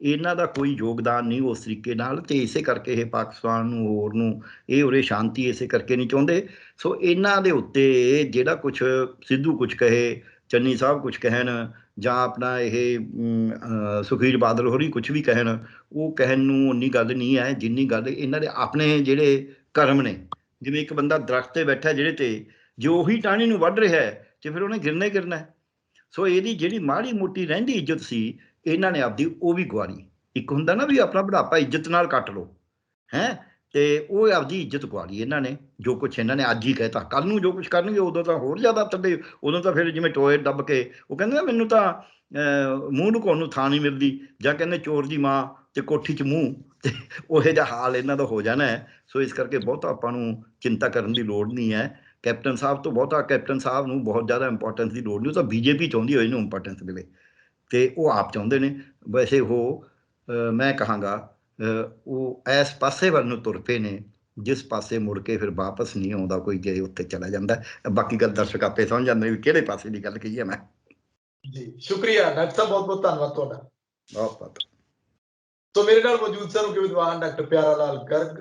ਇਹਨਾਂ ਦਾ ਕੋਈ ਯੋਗਦਾਨ ਨਹੀਂ ਉਸ ਤਰੀਕੇ ਨਾਲ, ਤੇ ਇਸੇ ਕਰਕੇ ਇਹ ਪਾਕਿਸਤਾਨ ਨੂੰ ਹੋਰ ਨੂੰ ਇਹ ਉਰੇ ਸ਼ਾਂਤੀ ਇਸੇ ਕਰਕੇ ਨਹੀਂ ਚਾਹੁੰਦੇ। ਸੋ ਇਹਨਾਂ ਦੇ ਉੱਤੇ ਜਿਹੜਾ ਕੁਛ ਸਿੱਧੂ ਕੁਛ ਕਹੇ, ਚੰਨੀ ਸਾਹਿਬ ਕੁਛ ਕਹਿਣ, ਜਾਂ ਆਪਣਾ ਇਹ ਸੁਖਬੀਰ ਬਾਦਲ ਹੋਰੀ ਕੁਛ ਵੀ ਕਹਿਣ, ਉਹ ਕਹਿਣ ਨੂੰ ਉਨੀ ਗੱਲ ਨਹੀਂ ਹੈ ਜਿੰਨੀ ਗੱਲ ਇਹਨਾਂ ਦੇ ਆਪਣੇ ਜਿਹੜੇ ਕਰਮ ਨੇ। ਜਿਵੇਂ ਇੱਕ ਬੰਦਾ ਦਰਖਤ ਤੇ ਬੈਠਾ ਜਿਹੜੇ ਤੇ, ਜੇ ਉਹੀ ਟਾਹਣੀ ਨੂੰ ਵੱਢ ਰਿਹਾ ਤੇ ਫਿਰ ਉਹਨੇ ਗਿਰਨਾ ਹੀ ਗਿਰਨਾ। ਸੋ ਇਹਦੀ ਜਿਹੜੀ ਮਾੜੀ ਮੋਟੀ ਰਹਿੰਦੀ ਇੱਜ਼ਤ ਸੀ ਇਹਨਾਂ ਨੇ ਆਪਦੀ ਉਹ ਵੀ ਗਵਾਰੀ। ਇੱਕ ਹੁੰਦਾ ਨਾ ਵੀ ਆਪਣਾ ਬੁਢਾਪਾ ਇੱਜ਼ਤ ਨਾਲ ਕੱਟ ਲਓ ਹੈ, ਤੇ ਉਹ ਆਪਦੀ ਇੱਜ਼ਤ ਗਵਾਰੀ ਇਹਨਾਂ ਨੇ। ਜੋ ਕੁਛ ਇਹਨਾਂ ਨੇ ਅੱਜ ਹੀ ਕਹਿਤਾ, ਕੱਲ ਨੂੰ ਜੋ ਕੁਛ ਕਰਨਗੇ ਉਦੋਂ ਤਾਂ ਹੋਰ ਜ਼ਿਆਦਾ ਥੱਲੇ। ਉਦੋਂ ਤਾਂ ਫਿਰ ਜਿਵੇਂ ਟੋਏ ਦੱਬ ਕੇ ਉਹ ਕਹਿੰਦੇ ਨਾ ਮੈਨੂੰ ਤਾਂ ਮੂੰਹ ਲੁਕਾਉਣ ਨੂੰ ਥਾਂ ਨਹੀਂ ਮਿਲਦੀ, ਜਾਂ ਕਹਿੰਦੇ ਚੋਰ ਦੀ ਮਾਂ ਤੇ ਕੋਠੀ 'ਚ ਮੂੰਹ, ਤੇ ਉਹੋ ਜਿਹਾ ਹਾਲ ਇਹਨਾਂ ਦਾ ਹੋ ਜਾਣਾ ਹੈ। ਸੋ ਇਸ ਕਰਕੇ ਬਹੁਤਾ ਆਪਾਂ ਨੂੰ ਚਿੰਤਾ ਕਰਨ ਦੀ ਲੋੜ ਨਹੀਂ ਹੈ। ਕੈਪਟਨ ਸਾਹਿਬ ਤੋਂ ਬਹੁਤਾ ਕੈਪਟਨ ਸਾਹਿਬ ਨੂੰ ਬਹੁਤ ਜ਼ਿਆਦਾ ਇੰਪੋਰਟੈਂਸ ਦੀ ਲੋੜ ਨਹੀਂ। ਉਹ ਤਾਂ ਬੀਜੇਪੀ ਚਾਹੁੰਦੀ ਹੋਈ ਇਹਨੂੰ ਇੰਪੋਰਟੈਂਸ ਮਿਲੇ, ਤੇ ਉਹ ਆਪ ਚਾਹੁੰਦੇ ਨੇ। ਵੈਸੇ ਉਹ ਮੈਂ ਕਹਾਂਗਾ ਉਹ ਇਸ ਪਾਸੇ ਵੱਲ ਨੂੰ ਤੁਰ ਪਏ ਨੇ ਜਿਸ ਪਾਸੇ ਮੁੜ ਕੇ ਫਿਰ ਵਾਪਸ ਨਹੀਂ ਆਉਂਦਾ ਕੋਈ, ਜੇ ਉੱਥੇ ਚਲਾ ਜਾਂਦਾ। ਬਾਕੀ ਗੱਲ ਦਰਸ਼ਕ ਆਪੇ ਸਮਝ ਜਾਂਦੇ ਵੀ ਕਿਹੜੇ ਪਾਸੇ ਦੀ ਗੱਲ ਕਹੀ ਹੈ ਮੈਂ। ਜੀ ਸ਼ੁਕਰੀਆ ਡਾਕਟਰ ਸਾਹਿਬ, ਬਹੁਤ ਬਹੁਤ ਧੰਨਵਾਦ ਤੁਹਾਡਾ। ਬਹੁਤ ਸੋ ਮੇਰੇ ਨਾਲ ਮੌਜੂਦ ਸਨ ਉਗੇ ਵਿਦਵਾਨ ਡਾਕਟਰ ਪਿਆਰਾ ਲਾਲ ਗਰਗ।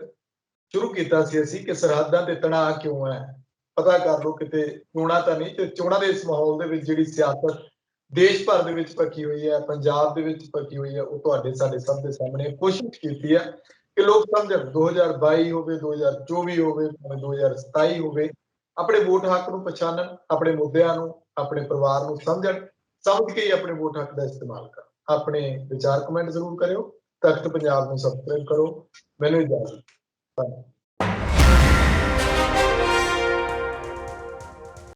ਸ਼ੁਰੂ ਕੀਤਾ ਸੀ ਅਸੀਂ ਕਿ ਸਰਹੱਦਾਂ ਤੇ ਤਣਾਅ ਕਿਉਂ ਹੈ, ਪਤਾ ਕਰ ਲਓ ਕਿਤੇ ਚੋਣਾਂ ਤਾਂ ਨਹੀਂ। ਤੇ ਚੋਣਾਂ ਦੇ ਇਸ ਮਾਹੌਲ ਦੇ ਵਿੱਚ ਜਿਹੜੀ ਸਿਆਸਤ ਦੇਸ਼ ਭਰ ਦੇ ਵਿੱਚ ਭਖੀ ਹੋਈ ਹੈ, ਪੰਜਾਬ ਦੇ ਵਿੱਚ ਭਖੀ ਹੋਈ ਹੈ, ਉਹ ਤੁਹਾਡੇ ਸਾਡੇ ਸਭ ਦੇ ਸਾਹਮਣੇ ਕੋਸ਼ਿਸ਼ ਕੀਤੀ ਹੈ ਕਿ ਲੋਕ ਸਮਝਣ। 2022 ਹੋਵੇ, 2024 ਹੋਵੇ, 2027 ਹੋਵੇ, ਆਪਣੇ ਵੋਟ ਹੱਕ ਨੂੰ ਪਛਾਣਨ, ਆਪਣੇ ਮੁੱਦਿਆਂ ਨੂੰ, ਆਪਣੇ ਪਰਿਵਾਰ ਨੂੰ ਸਮਝਣ, ਸਮਝ ਕੇ ਹੀ ਆਪਣੇ ਵੋਟ ਹੱਕ ਦਾ ਇਸਤੇਮਾਲ ਕਰਨ। ਆਪਣੇ ਵਿਚਾਰ ਕਮੈਂਟ ਜ਼ਰੂਰ ਕਰਿਓ। ਤਖਤ ਪੰਜਾਬ ਨੂੰ ਸਬਸਕ੍ਰਾਈਬ ਕਰੋ। ਮੈਨੂੰ ਇਜਾਜ਼ਤ। ਧੰਨਵਾਦ।